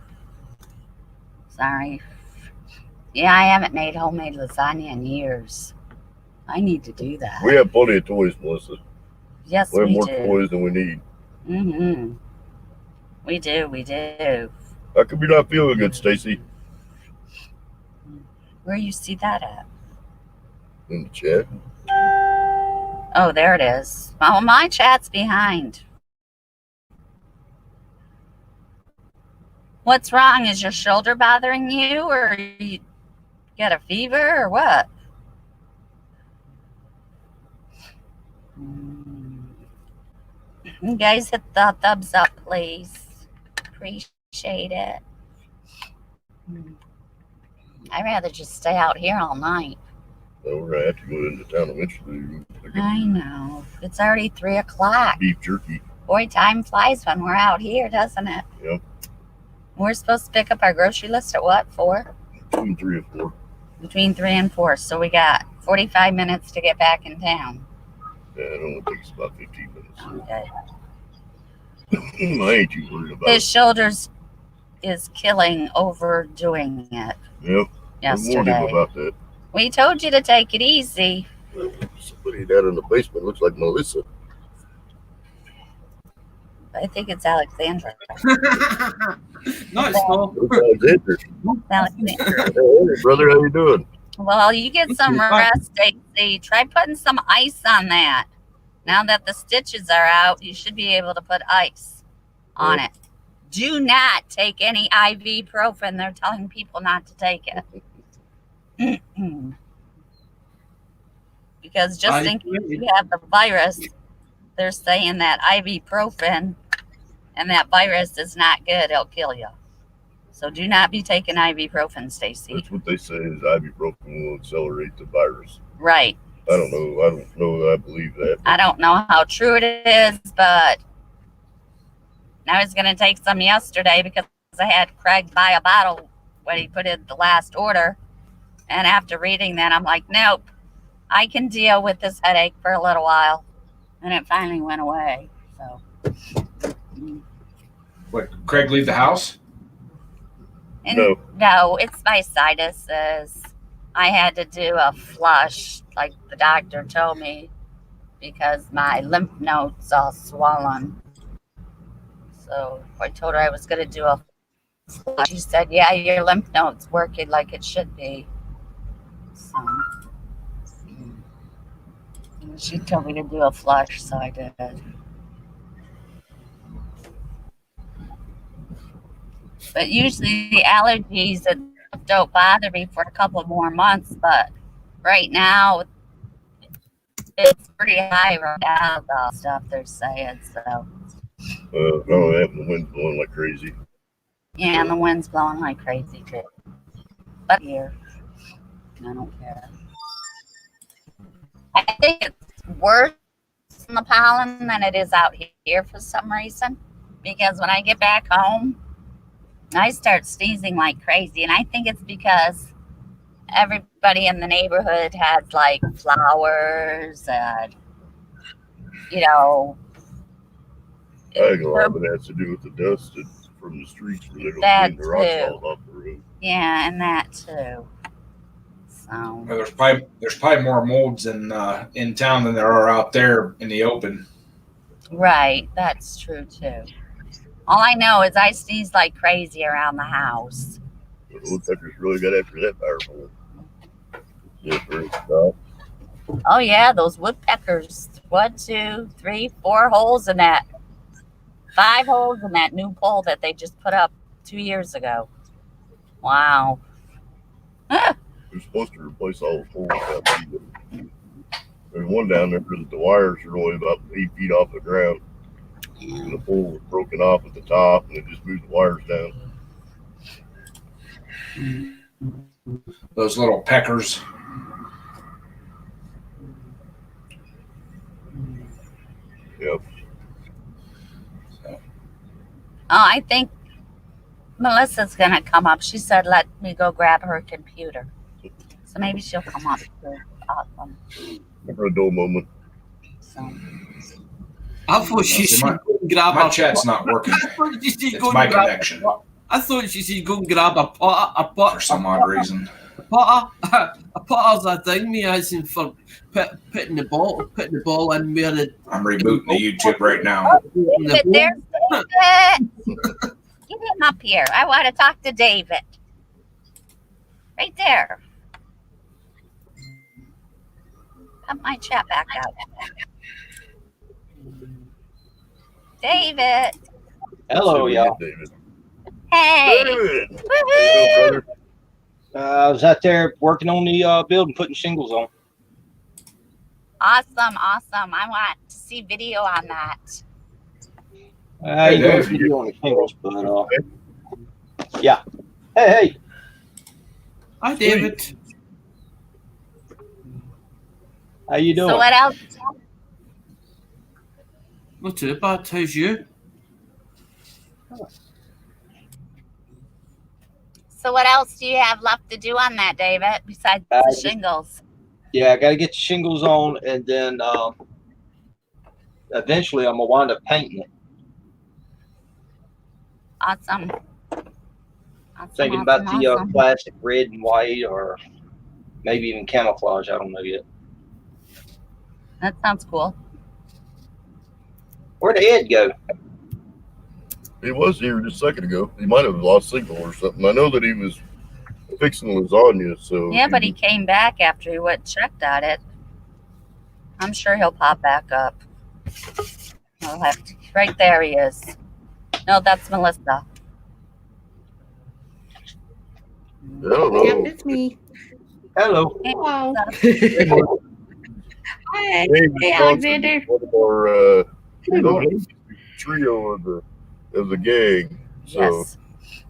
Sorry. Yeah, I haven't made homemade lasagna in years. I need to do that. We have plenty of toys, Melissa. Yes, we have more do. toys than we need. Mm-hmm. We do. How come you're not feeling good, Stacy? Where you see that at? In the chat. Oh, there it is. Oh, my chat's behind. What's wrong? Is your shoulder bothering you, or you got a fever, or what? You guys hit the thumbs up, please. Appreciate it. I'd rather just stay out here all night. Well, we're going to have to go into town eventually. I know. It's already 3 o'clock. Beef jerky. Boy, time flies when we're out here, doesn't it? Yep. We're supposed to pick up our grocery list at what, 4? Between 3 and 4. Between 3 and 4. So we got 45 minutes to get back in town. Yeah, it only takes about 15 minutes. Okay. I ain't too worried about His it. shoulders is killing overdoing it. Yep. I warned him Yesterday. about that. We told you to take it easy. Somebody down in the basement looks like Melissa. I think it's Alexandra. Nice, Paul. Alexander. Alexandra. Hey, brother, how you doing? Well, you get some rest, Stacy. Try putting some ice on that. Now that the stitches are out, you should be able to put ice on it. Do not take any ibuprofen. They're telling people not to take it. Because just in case you have the virus, they're saying that ibuprofen and that virus is not good. It'll kill you. So do not be taking ibuprofen, Stacy. That's what they say is ibuprofen will accelerate the virus. Right. I don't know that I believe that. I don't know how true it is, but I was going to take some yesterday because I had Craig buy a bottle when he put in the last order. And after reading that, I'm like, nope, I can deal with this headache for a little while. And it finally went away. So What? Craig leave the house? And No. no, it's my sinuses. I had to do a flush, like the doctor told me, because my lymph nodes all swollen. So I told her I was going to do a flush. She said, "Yeah, your lymph nodes working like it should be." So she told me to do a flush, so I did. But usually the allergies don't bother me for a couple more months. But right now it's pretty high right now, the stuff they're saying. So No, that the wind's blowing like crazy. yeah, and the wind's blowing like crazy too. But here, I don't care. I think it's worse in the pollen than it is out here for some reason. Because when I get back home, I start sneezing like crazy, and I think it's because everybody in the neighborhood has like flowers and you know. I think a lot of it has to do with the dust from the streets where they don't That clean the rock too. falls off the road. Yeah, and that too. So Well, there's probably more molds in town than there are out there in the open. right, that's true too. All I know is I sneeze like crazy around the house. But the woodpeckers really got after that powerful. Yeah, for its stop. Oh yeah, those woodpeckers. 1, 2, 3, 4 holes in that. 5 holes in that new pole that they just put up 2 years ago. Wow. They're supposed to replace all the poles down there. There's one down there that the wires are only about 8 feet off the ground. And the pole was broken off at the top, and it just moved the wires down. Those little peckers. Yep. Oh, I think Melissa's gonna come up. She said, "Let me go grab her computer." So maybe she'll come up too. Awesome. For a dull moment. So I thought she See, said my- go and grab My a chat's not working. I thought she said It's go my and grab connection I thought she said go and grab a for some odd reason. A putter's a thing, me as in for putting the ball in where the I'm rebooting the YouTube right now. David, there's David. Get him up here. I want to talk to David. Right there. Put my chat back out. David. Hello, See, y'all. David. Hey. David. Woohoo. Hey, brother. I was out there working on the building, putting shingles on. Awesome. I want to see video on that. I ain't doing a Dave. video on the shingles, but yeah. Hey, Hi, David. how you doing? So what else? Not too bad. How's you? So what else do you have left to do on that, David, besides the just- shingles? Yeah, I got to get the shingles on, and then eventually I'm gonna wind up painting it. Awesome. Thinking about the classic red and white, or maybe even camouflage. I don't know yet. That sounds cool. Where'd Ed go? He was here just a second ago. He might have lost signal or something. I know that he was fixing lasagna, so Yeah, but he came back after he went and checked on it. I'm sure he'll pop back up. I'll have to, right there he is. No, that's Melissa. Hello. Yep, it's me. Hello. Hey, Hello. Melissa. Hi. David Hey, Johnson, Alexander. one of our trio of the gang. So Yes.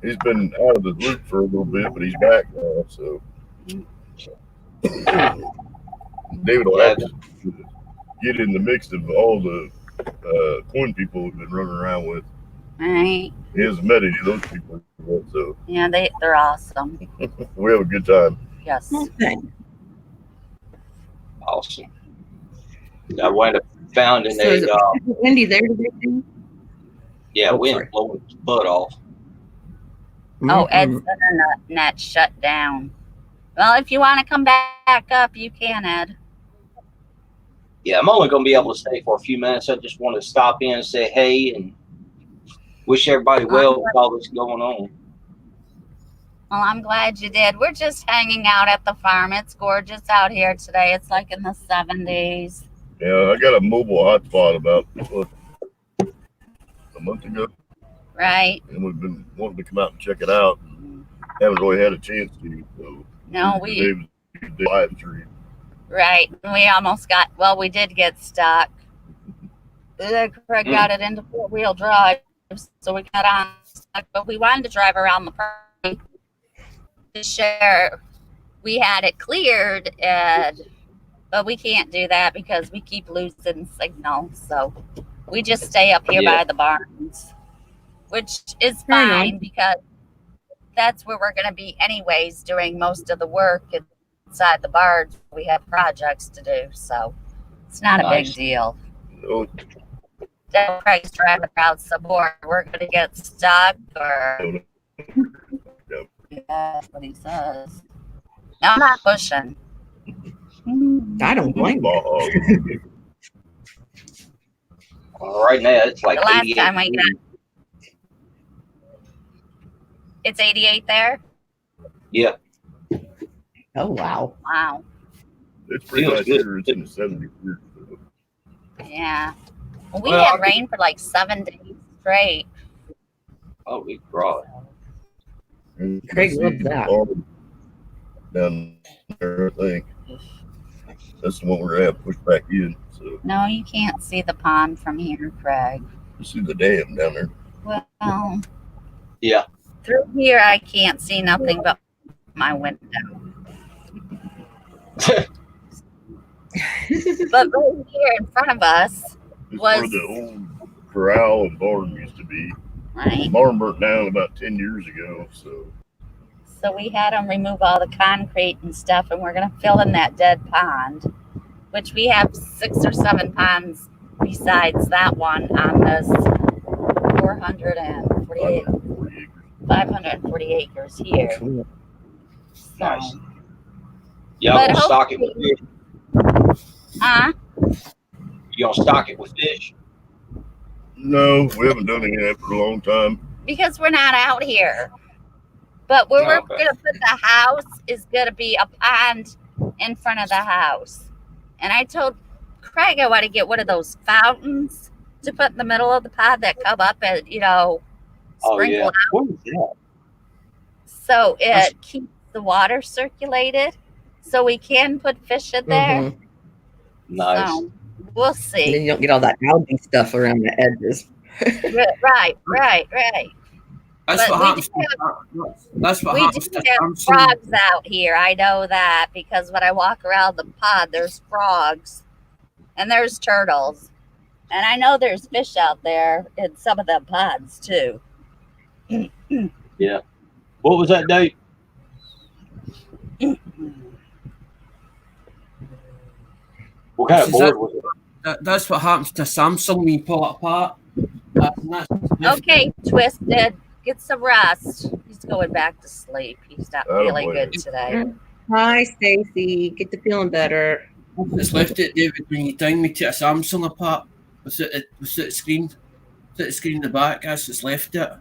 he's been out of the loop for a little bit, but he's back now. So David will have to get in the mix of all the coin people we've been running around with. All right. He hasn't met any of those people yet, so Yeah, they're awesome. we have a good time. Yes. Okay. Awesome. I wound up founding So is a. it Wendy there today? Yeah, Oh, wind sorry. blowing his butt off. Oh, Ed's Mhm. internet shut down. Well, if you want to come back up, you can, Ed. Yeah, I'm only going to be able to stay for a few minutes. I just want to stop in and say hey and wish everybody well with all this going on. Well, I'm glad you did. We're just hanging out at the farm. It's gorgeous out here today. It's like in the 70s. Yeah, I got a mobile hotspot about a month ago, Right. and we've been wanting to come out and check it out. And haven't really had a chance to. So No, today was the live stream. right. We almost got, well, we did get stuck. Craig got it into four-wheel drive, so we got on stuck. But we wanted to drive around the park to share. We had it cleared, but we can't do that because we keep losing signal. So we just stay up here by the barns, which is fine because that's where we're going to be anyways doing most of the work inside the barns. We have projects to do, so it's not a big deal. No, Then Craig's driving around some more. We're going to get stuck or... Yeah, that's what he says. No, I'm not pushing. I don't blame you. Right now, it's like The last 88 time we got... It's 88 there? Yeah. Oh, wow. Wow. it's pretty nice here. It's in the 70s. Yeah. Well, we had rain for like 7 days straight. Oh, we brought And Craig I loved see that. farm down there, I think. That's the one we're going to have pushed back in. So No, you can't see the pond from here, Craig. you see the dam down there. Well, Yeah. through here I can't see nothing but my window. But right here in front of us, It's Was- where the old corral and barn used to be. The right? barn burnt down about 10 years ago. So we had them remove all the concrete and stuff, and we're going to fill in that dead pond, which we have 6 or 7 ponds besides that one on this 448, 540 acres here. Cool. So, Nice. Yeah, But I'm gonna stock it with fish. You gonna stock it with fish? No, we haven't done any of that for a long time. because we're not out here. But where we're Okay. going to put the house is going to be a pond in front of the house. And I told Craig I want to get one of those fountains to put in the middle of the pond that come up and, Oh sprinkle yeah. out. What is that? So it keeps the water circulated. So we can put fish in there. Mhm. Nice. So we'll And then see. you don't get all that algae stuff around the edges. Right. That's But what we happens. do That's what We happens do to have Samson. frogs out here. I know that because when I walk around the pond, there's frogs and there's turtles. And I know there's fish out there in some of the ponds too. Yeah. What was that date? What kind of Is board that- was it? That's what happens to Samsung when you pull it apart. And that's- Okay, Twisted, get some rest. He's going back to sleep. He's not I don't feeling blame good him. today. Hi, Stacy. Get to feeling better. It's left it, David, when you down me to a Samsung apart. Was it screen? Was it the screen in the back? As it's left it.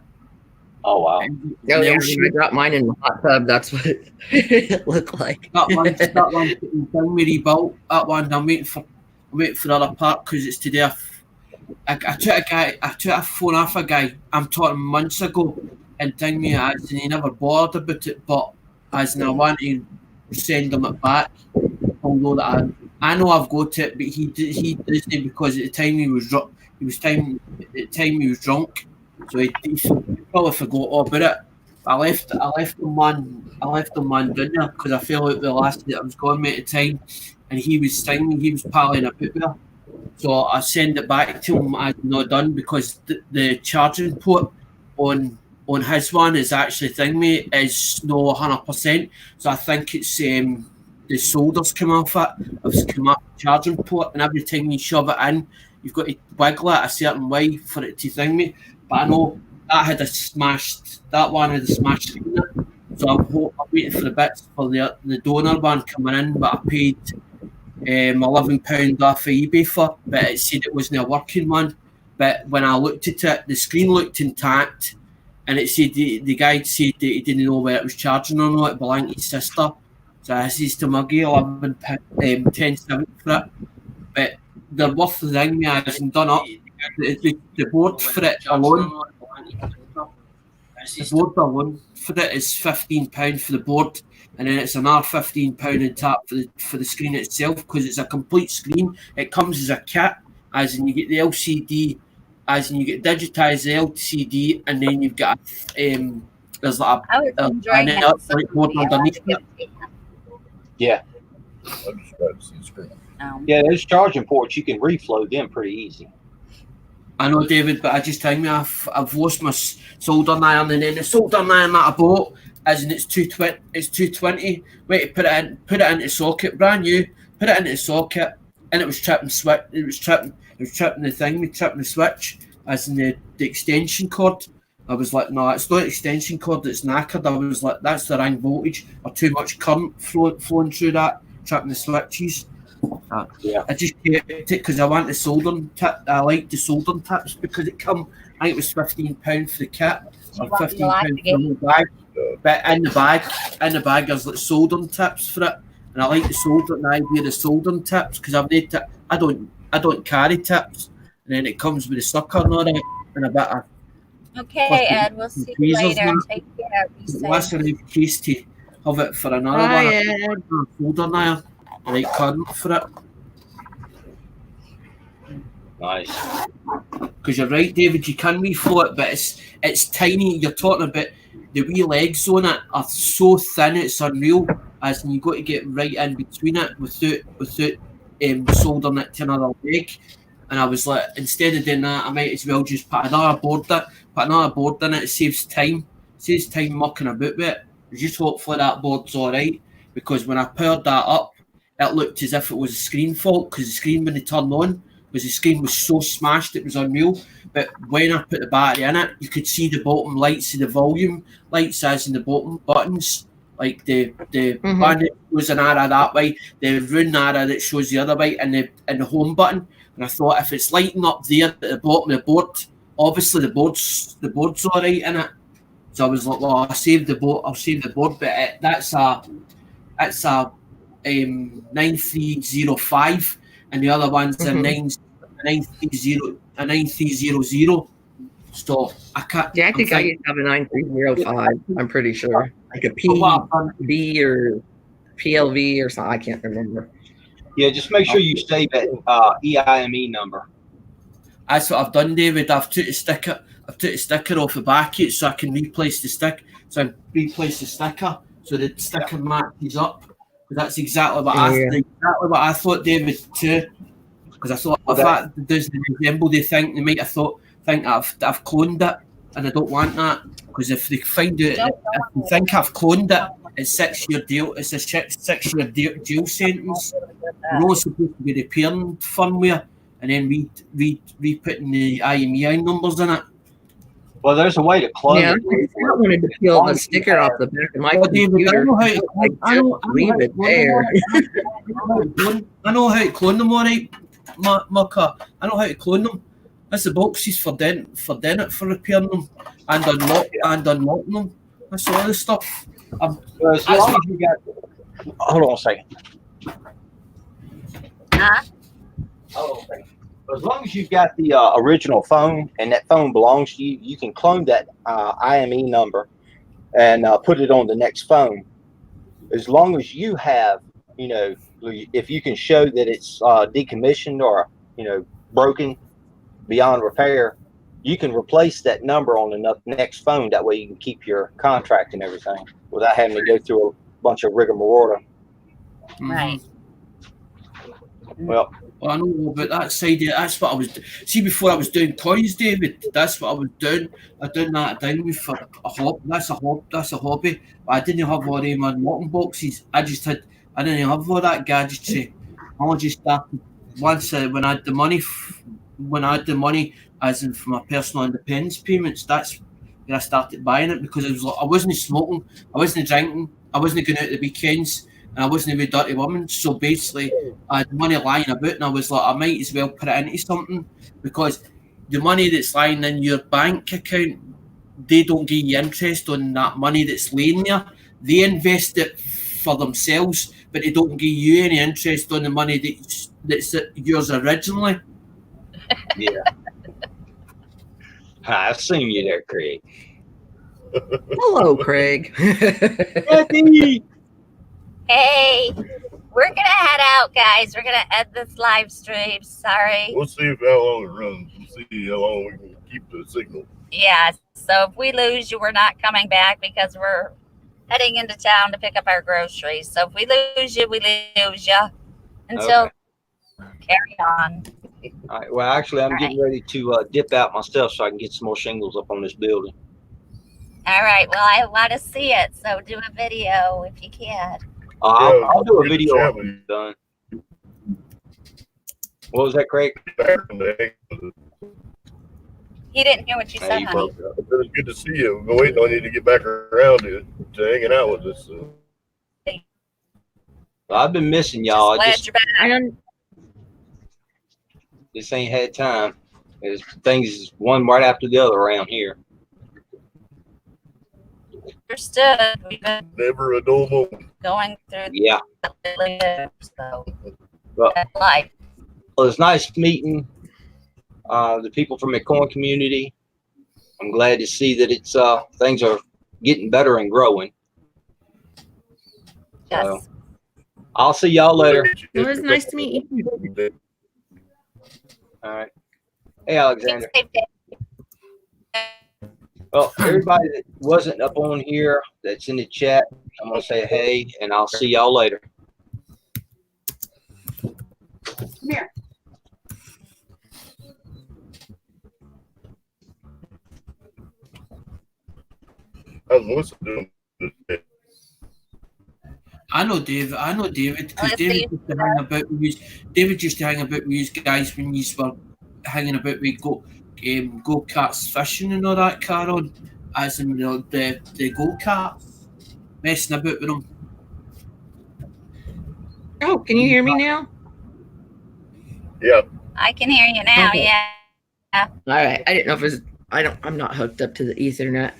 Oh wow. And Oh, yeah, they'll when shoot I dropped mine in the hot tub, that's what it looked like. that one down me rebuilt. That one I'm waiting for the other part because it's today. I took a phone off a guy I'm talking months ago and telling me as and he never bothered about it, but as and I want to send him it back. Although that I know I've got it, but he doesn't because at the time he was drunk. He was drunk, so he probably forgot all about it. I left the man down there because I felt like the last day I was going at the time, and he was palling about with her. So I send it back to him as not done because the charging port on his one is actually is no 100%. So I think it's the solder's come off it. It's come off the charging port, and every time you shove it in, you've got to wiggle it a certain way for it to but I know that had a smashed. That one had a smashed screen. So I'm waiting for the bits for the donor one coming in, but I paid £11 off of eBay for, but it said it wasn't a working one. But when I looked at it, the screen looked intact, and it said the guy said that he didn't know whether it was charging or not. It belonged to his sister, so I says to Muggy £10.70 for it. But they're worth the thing. I hasn't done up the board for it alone. The board alone for it is £15 for the board, and then it's another £15 in tap for the screen itself, because it's a complete screen. It comes as a kit, as in you get the LCD, as in you get digitized LCD, and then you've got there's like an electric board underneath it. Yeah. I just tried to see the screen. Yeah, those charging ports, you can reflow them pretty easy. I know, David, but I just think I've lost my soldering iron, and then the soldering iron that I bought, as in it's 220. Wait, put it into socket, brand new. Put it into the socket, and it was tripping switch. It was tripping the thing. We tripping the switch, as in the extension cord. I was like, no, it's not extension cord. It's knackered. I was like, that's the wrong voltage or too much current flowing through that, tripping the switches. Yeah. I just kept it because I want the soldering tip. I like the soldering tips because it come. I think it was £15 for the kit, or £15 for the bag. But in the bag, there's like soldering tips for it, and I like the idea of the soldering tips because I don't carry tips, and then it comes with a sucker and all that, and a bit of. Okay, Ed, we'll see you later. Take care. Be safe. Last time I case to have it for another one. Soldering iron. Right current for it. Nice. Because you're right, David, you can reflow it, but it's tiny. You're talking about the wee legs on it are so thin, it's unreal. As in, you got to get right in between it without soldering it to another leg. And I was like, instead of doing that, I might as well just put another board in it. It saves time. Mucking about with it. Just hopefully that board's all right. Because when I powered that up, it looked as if it was a screen fault, because the screen when it turned on, because the screen was so smashed it was unreal. But when I put the battery in it, you could see the bottom lights of the volume lights, as in the bottom buttons, like the band that shows an arrow that way, the rune arrow that shows the other way, and the home button. And I thought, if it's lighting up there at the bottom of the board, obviously the board's all right in it. So I was like, well, I'll save the board, but that's a 9305, and the other one's a 9300. So I can't. Yeah, I think I used to have a 9305. I'm pretty sure, like a PV or PLV or something. I can't remember. Yeah, just make sure you save that EIME number. That's what I've done, David. I've took a sticker off the back of it so I can replace the stick. So I replace the sticker so the sticker matches up. That's exactly what I thought, David, too. Because I thought if that doesn't resemble the thing, they might have think I've cloned it, and I don't want that. Because if they find out, if they think I've cloned it, it's 6 year deal. It's a 6 year jail sentence. We're all supposed to be repairing firmware and then re-putting the IMEI numbers in it. Well, there's a way to clone it. I wanted to peel the sticker off the back of my computer. Leave it there. I know how to clone them, all right, Mucka. I know how to clone them. That's the boxes for repairing them and unlocking them. That's all the stuff. Hold on a second. As long as you've got the original phone and that phone belongs to you, you can clone that IME number and put it on the next phone. As long as you have, if you can show that it's decommissioned or, broken beyond repair, you can replace that number on the next phone. That way you can keep your contract and everything without having to go through a bunch of rigmarole. Right. Well, I know, but that side, that's what I was. See, before I was doing toys, David, that's what I was doing. I done that down for a hobby. That's a hobby. But I didn't have all them unlocking boxes. I didn't have all that gadgetry. I just started once when I had the money when I had the money, as in for my personal independence payments, that's when I started buying it, because it was like, I wasn't smoking, I wasn't drinking, I wasn't going out at the weekends, and I wasn't with dirty women. So basically, I had money lying about, and I was like, I might as well put it into something, because the money that's lying in your bank account, they don't give you interest on that money that's laying there. They invest it for themselves, but they don't give you any interest on the money that's yours originally. Yeah. I've seen you there, Craig. Hello, Craig. Kathy! Hey, we're gonna head out, guys. We're gonna end this live stream. Sorry. We'll see how long it runs. We'll see how long we can keep the signal. Yeah. So if we lose you, we're not coming back because we're heading into town to pick up our groceries. So if we lose you, we lose you. Until carry on. All right. Well, actually, I'm getting ready to dip out myself so I can get some more shingles up on this building. All right. Well, I want to see it, so do a video if you can. I'll do a video when it's done. What was that, Craig? He didn't hear what you said, honey. It's good to see you. We're waiting on you to get back around to hanging out with us. So. Well, I've been missing y'all. Glad you're back. Just ain't had time. There's things one right after the other around here. Understood. We've been Never a dull moment. going through. Yeah. So Well, that's life. Well, it's nice meeting the people from the corn community. I'm glad to see that it's things are getting better and growing. Yes. So, I'll see y'all later. It was nice to meet you. All right. Hey, Alexander. Well, everybody that wasn't up on here that's in the chat, I'm going to say hey, and I'll see y'all later. Come here. How's Melissa doing today? I know David, because David used to hang about with you. David used to hang about with you guys when you were hanging about with go-karts fishing and all that, Karen, as in the go-karts, messing about with them. Oh, can you hear me now? Yeah. I can hear you now. Okay. Yeah. All right. I didn't know if it was. I'm not hooked up to the Ethernet.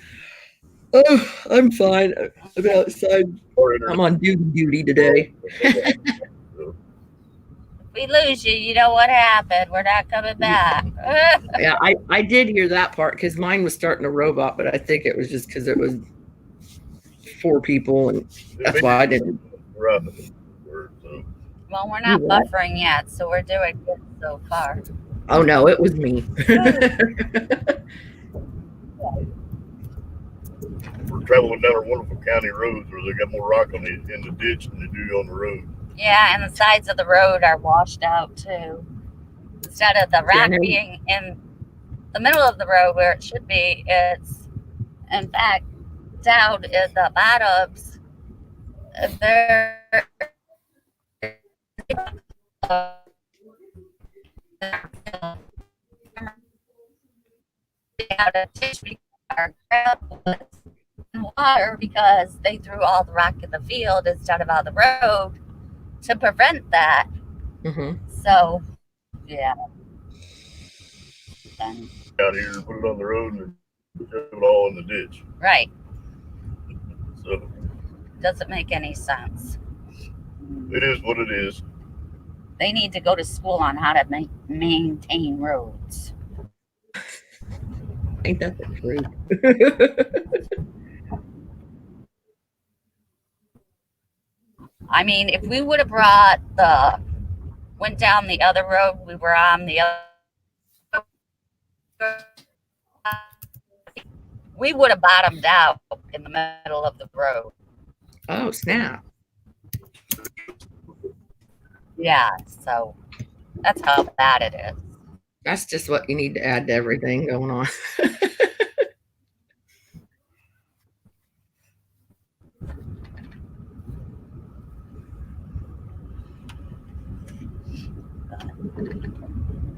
Oh, I'm fine. I'm outside. I'm on duty today. If we lose you, you know what happened. We're not coming back. Yeah, I did hear that part because mine was starting a robot, but I think it was just because it was 4 people, and that's why I didn't. Well, we're not buffering yet, so we're doing good so far. Oh no, it was me. We're traveling down our wonderful county roads where they got more rock in the ditch than they do on the road. Yeah, and the sides of the road are washed out too. Instead of the rock being in the middle of the road where it should be, it's in fact down in the bottoms. They're out of tissue and water because they threw all the rock in the field instead of on the road to prevent that. Mm-hmm. So, yeah. And, out here and put it on the road and shove it all in the ditch. Right. So doesn't make any sense. it is what it is. They need to go to school on how to maintain roads. Ain't that the truth? I mean, if we would have went down the other road, we were on the other, we would have bottomed out in the middle of the road. Oh, snap. Yeah, so that's how bad it is. That's just what you need to add to everything going on.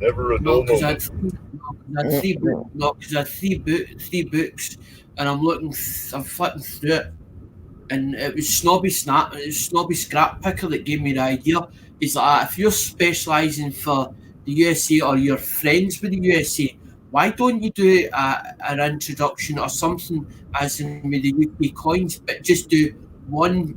Never a No, dull because moment. I had three books, and I'm flipping through it, and it was Snobby Scrap Picker that gave me the idea. Is like, if you're specialising for the USA or you're friends with the USA, why don't you do an introduction or something as in with the UK coins, but just do one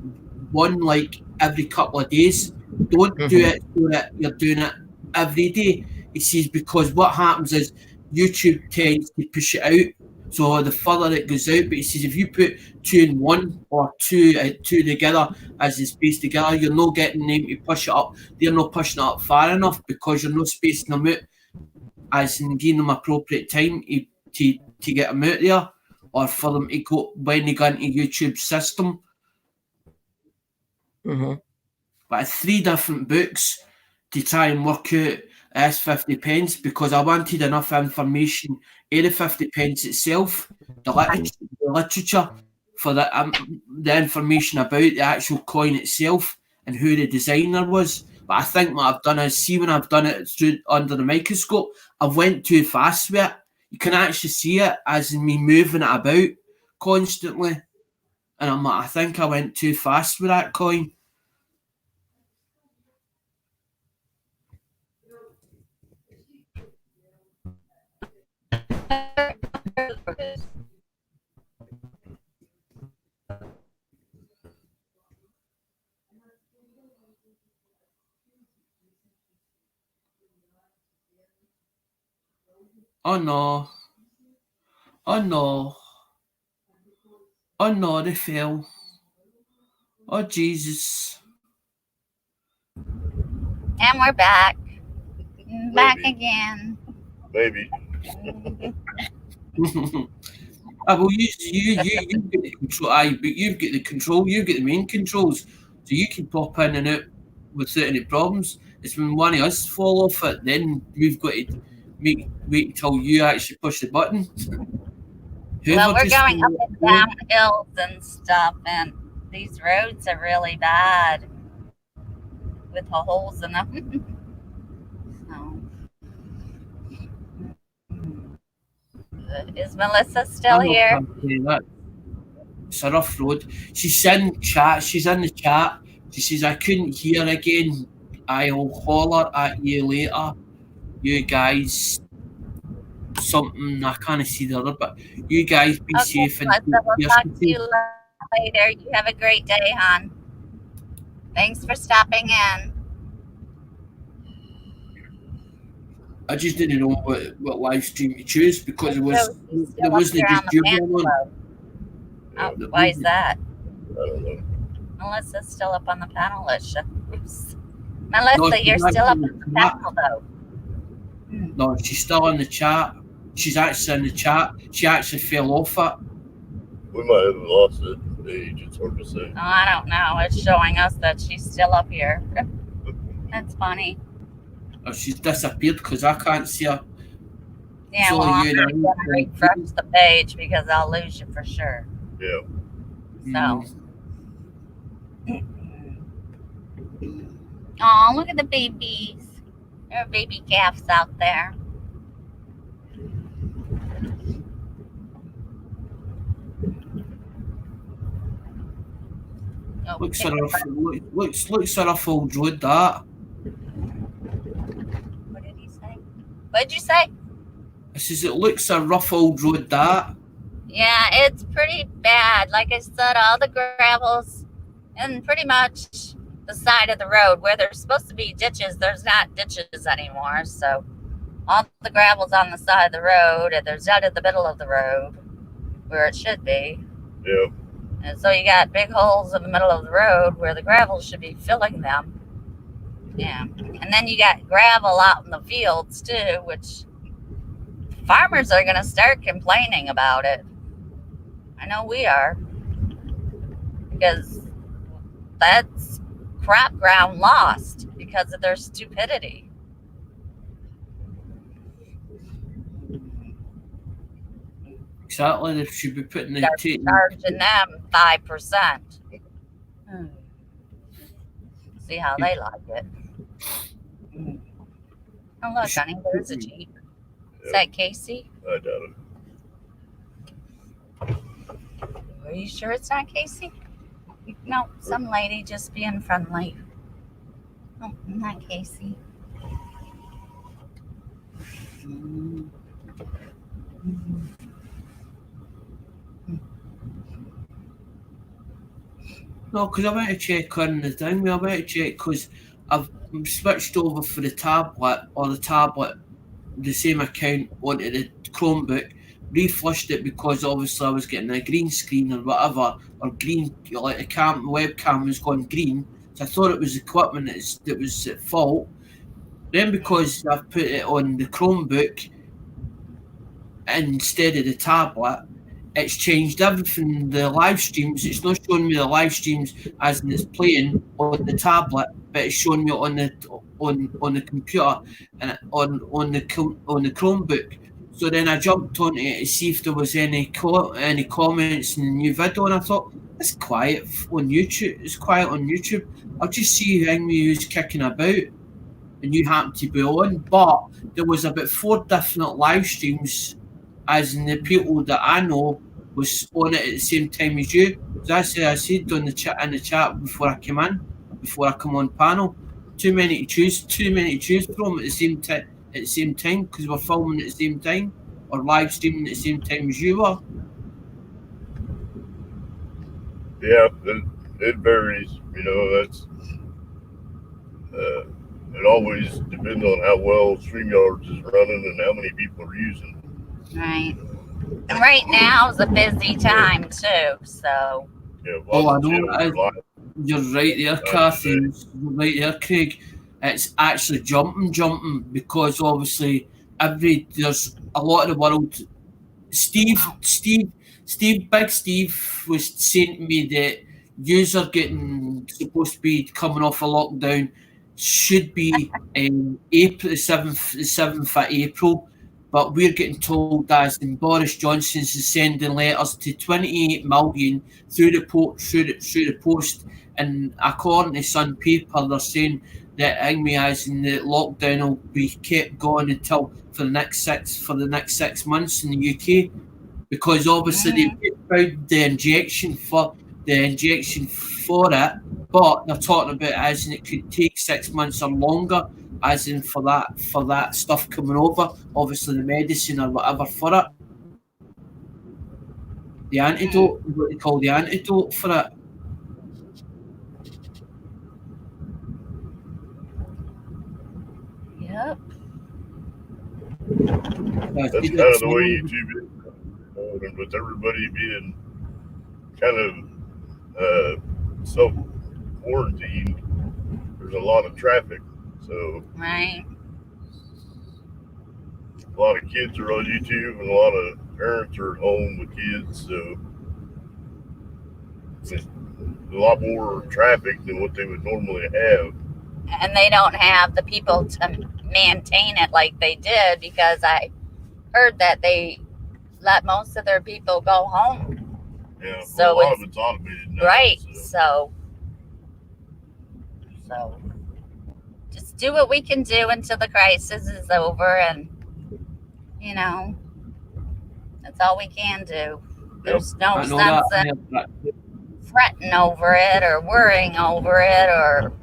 like every couple of days. Don't do it so that you're doing it every day. He says because what happens is YouTube tends to push it out. So the further it goes out, but he says if you put two in one or two together as they space together, you're not getting them to push it up. They're not pushing it up far enough because you're not spacing them out as in giving them appropriate time to get them out there or for them to go when they go into YouTube's system. Mm-hmm. But I had 3 different books to try and work out this 50 pence because I wanted enough information in the 50 pence itself, the literature for the information about the actual coin itself and who the designer was. But I think what I've done is, see when I've done it through under the microscope, I've went too fast with it. You can actually see it as in me moving it about constantly. And I'm like, I think I went too fast with that coin. Oh no. Oh no. Oh no, they fell. Oh Jesus. And we're back. Back again. Maybe. Well, you get the control. But you've got the control. You've got the main controls, so you can pop in and out without any problems. It's when one of us fall off it, then we've got to wait until you actually push the button. Well, we're going up and down hills and stuff, and these roads are really bad with the holes in them. Is Melissa still here? It's a rough road. She's in chat. She's in the chat. She says, I couldn't hear again. I'll holler at you later. You guys, something, I can't see the other, but you guys be safe. And we'll talk to you later. You have a great day, hon. Thanks for stopping in. I just didn't know what live stream to choose because there wasn't just you on. Oh, why is that? I don't know. Melissa's still up on the panel list. Melissa, you're still up on the panel though. No, she's still in the chat. She's actually in the chat. She actually fell off it. We might have lost it. Age, it's hard to say. Oh, I don't know. It's showing us that she's still up here. That's funny. Oh, she's disappeared because I can't see her. Yeah, well, I'm going to refresh the page because I'll lose you for sure. Yeah. So. Oh, look at the babies. There are baby calves out there. Oh, looks like a full road, that. What did he say? What did you say? I says it looks a rough old road, that. Yeah, it's pretty bad. Like I said, all the gravel's in pretty much the side of the road where there's supposed to be ditches. There's not ditches anymore, so all the gravel's on the side of the road, and there's out in the middle of the road where it should be. Yeah. And so you got big holes in the middle of the road where the gravel should be filling them. Yeah. And then you got gravel out in the fields too, which farmers are going to start complaining about it. I know we are. Because that's crop ground lost because of their stupidity. Exactly, they should be putting the charging them 5%. See how they like it. Oh, look, honey, there's a Jeep. Is that Casey? I doubt it. Are you sure it's not Casey? No, some lady just being friendly. Oh, not Casey. No, because I went to check on the thing. I went to check because I've switched over for the tablet, the same account onto the Chromebook, reflushed it because obviously I was getting a green screen or whatever, or green, like the webcam was going green. So I thought it was equipment that was at fault. Then because I've put it on the Chromebook instead of the tablet, it's changed everything. The live streams, it's not showing me the live streams as in it's playing on the tablet, but it's showing me on the computer and on the Chromebook. So then I jumped on it to see if there was any comments in the new video, and I thought it's quiet on YouTube. It's quiet on YouTube. I'll just see who's kicking about, and you happen to be on. But there was about 4 different live streams, as in the people that I know was on it at the same time as you. As I said in the chat before I come on panel, too many to choose from at the same time because we're filming at the same time or live streaming at the same time as you were. Yeah, it varies. You know, that's it always depends on how well StreamYards is running and how many people are using. Right. And right now is a busy time too, so. Yeah, Oh, I know. You're right there, Kathy. You're right there, Craig. It's actually jumping because obviously there's a lot of the world. Big Steve was saying to me that yous are supposed to be coming off a lockdown. Should be April the 7th of April. But we're getting told that Boris Johnson's is sending letters to 28 million through the post, and according to Sun Paper, they're saying that as in the lockdown will be kept going until for the next 6 months in the UK, because obviously they found the injection for it, but they're talking about as in it could take 6 months or longer, as in for that stuff coming over, obviously the medicine or whatever for it. The antidote, what they call the antidote for it. Yep. That's kind of the way YouTube is. And with everybody being kind of self-quarantined, there's a lot of traffic. So right. A lot of kids are on YouTube and a lot of parents are at home with kids. So it's a lot more traffic than what they would normally have. And they don't have the people to maintain it like they did, because I heard that they let most of their people go home. Yeah, so a lot of it's automated now. Right. So just do what we can do until the crisis is over, and that's all we can do. There's no sense in fretting over it or worrying over it or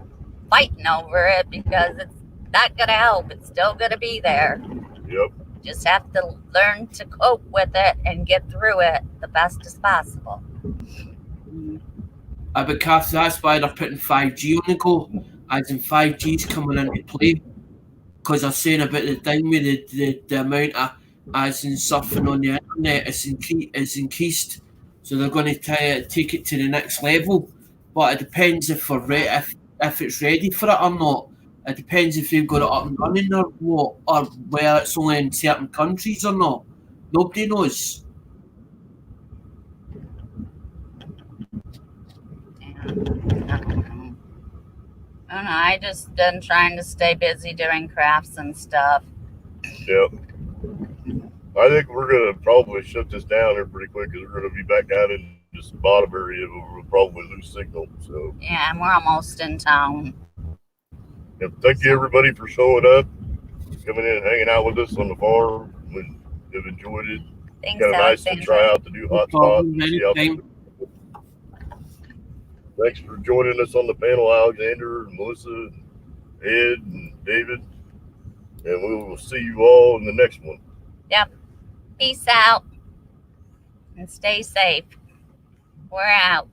fighting over it, because it's not going to help. It's still going to be there. Yep. Just have to learn to cope with it and get through it the best as possible. But Kathy, that's why they're putting 5G on the go, as in 5G's coming into play, because they're saying about the thing with the amount of as in surfing on the internet is increased, so they're going to take it to the next level. But it depends if it's ready for it or not. It depends if they've got it up and running or what, or where it's only in certain countries or not. Nobody knows. I don't know. I just been trying to stay busy doing crafts and stuff. Yep. I think we're going to probably shut this down here pretty quick, because we're going to be back out in this bottom area where we'll probably lose signal. So yeah, and we're almost in town. Yep. Thank you, everybody, for showing up. coming in and hanging out with us on the farm. We've enjoyed it. Thanks, Kind of nice to Alexandra. try out the new No Hotspot. problem, And see how anytime. Thanks for joining us on the panel, Alexander, and Melissa, and Ed, and David. And we will see you all in the next one. Peace out and stay safe. We're out.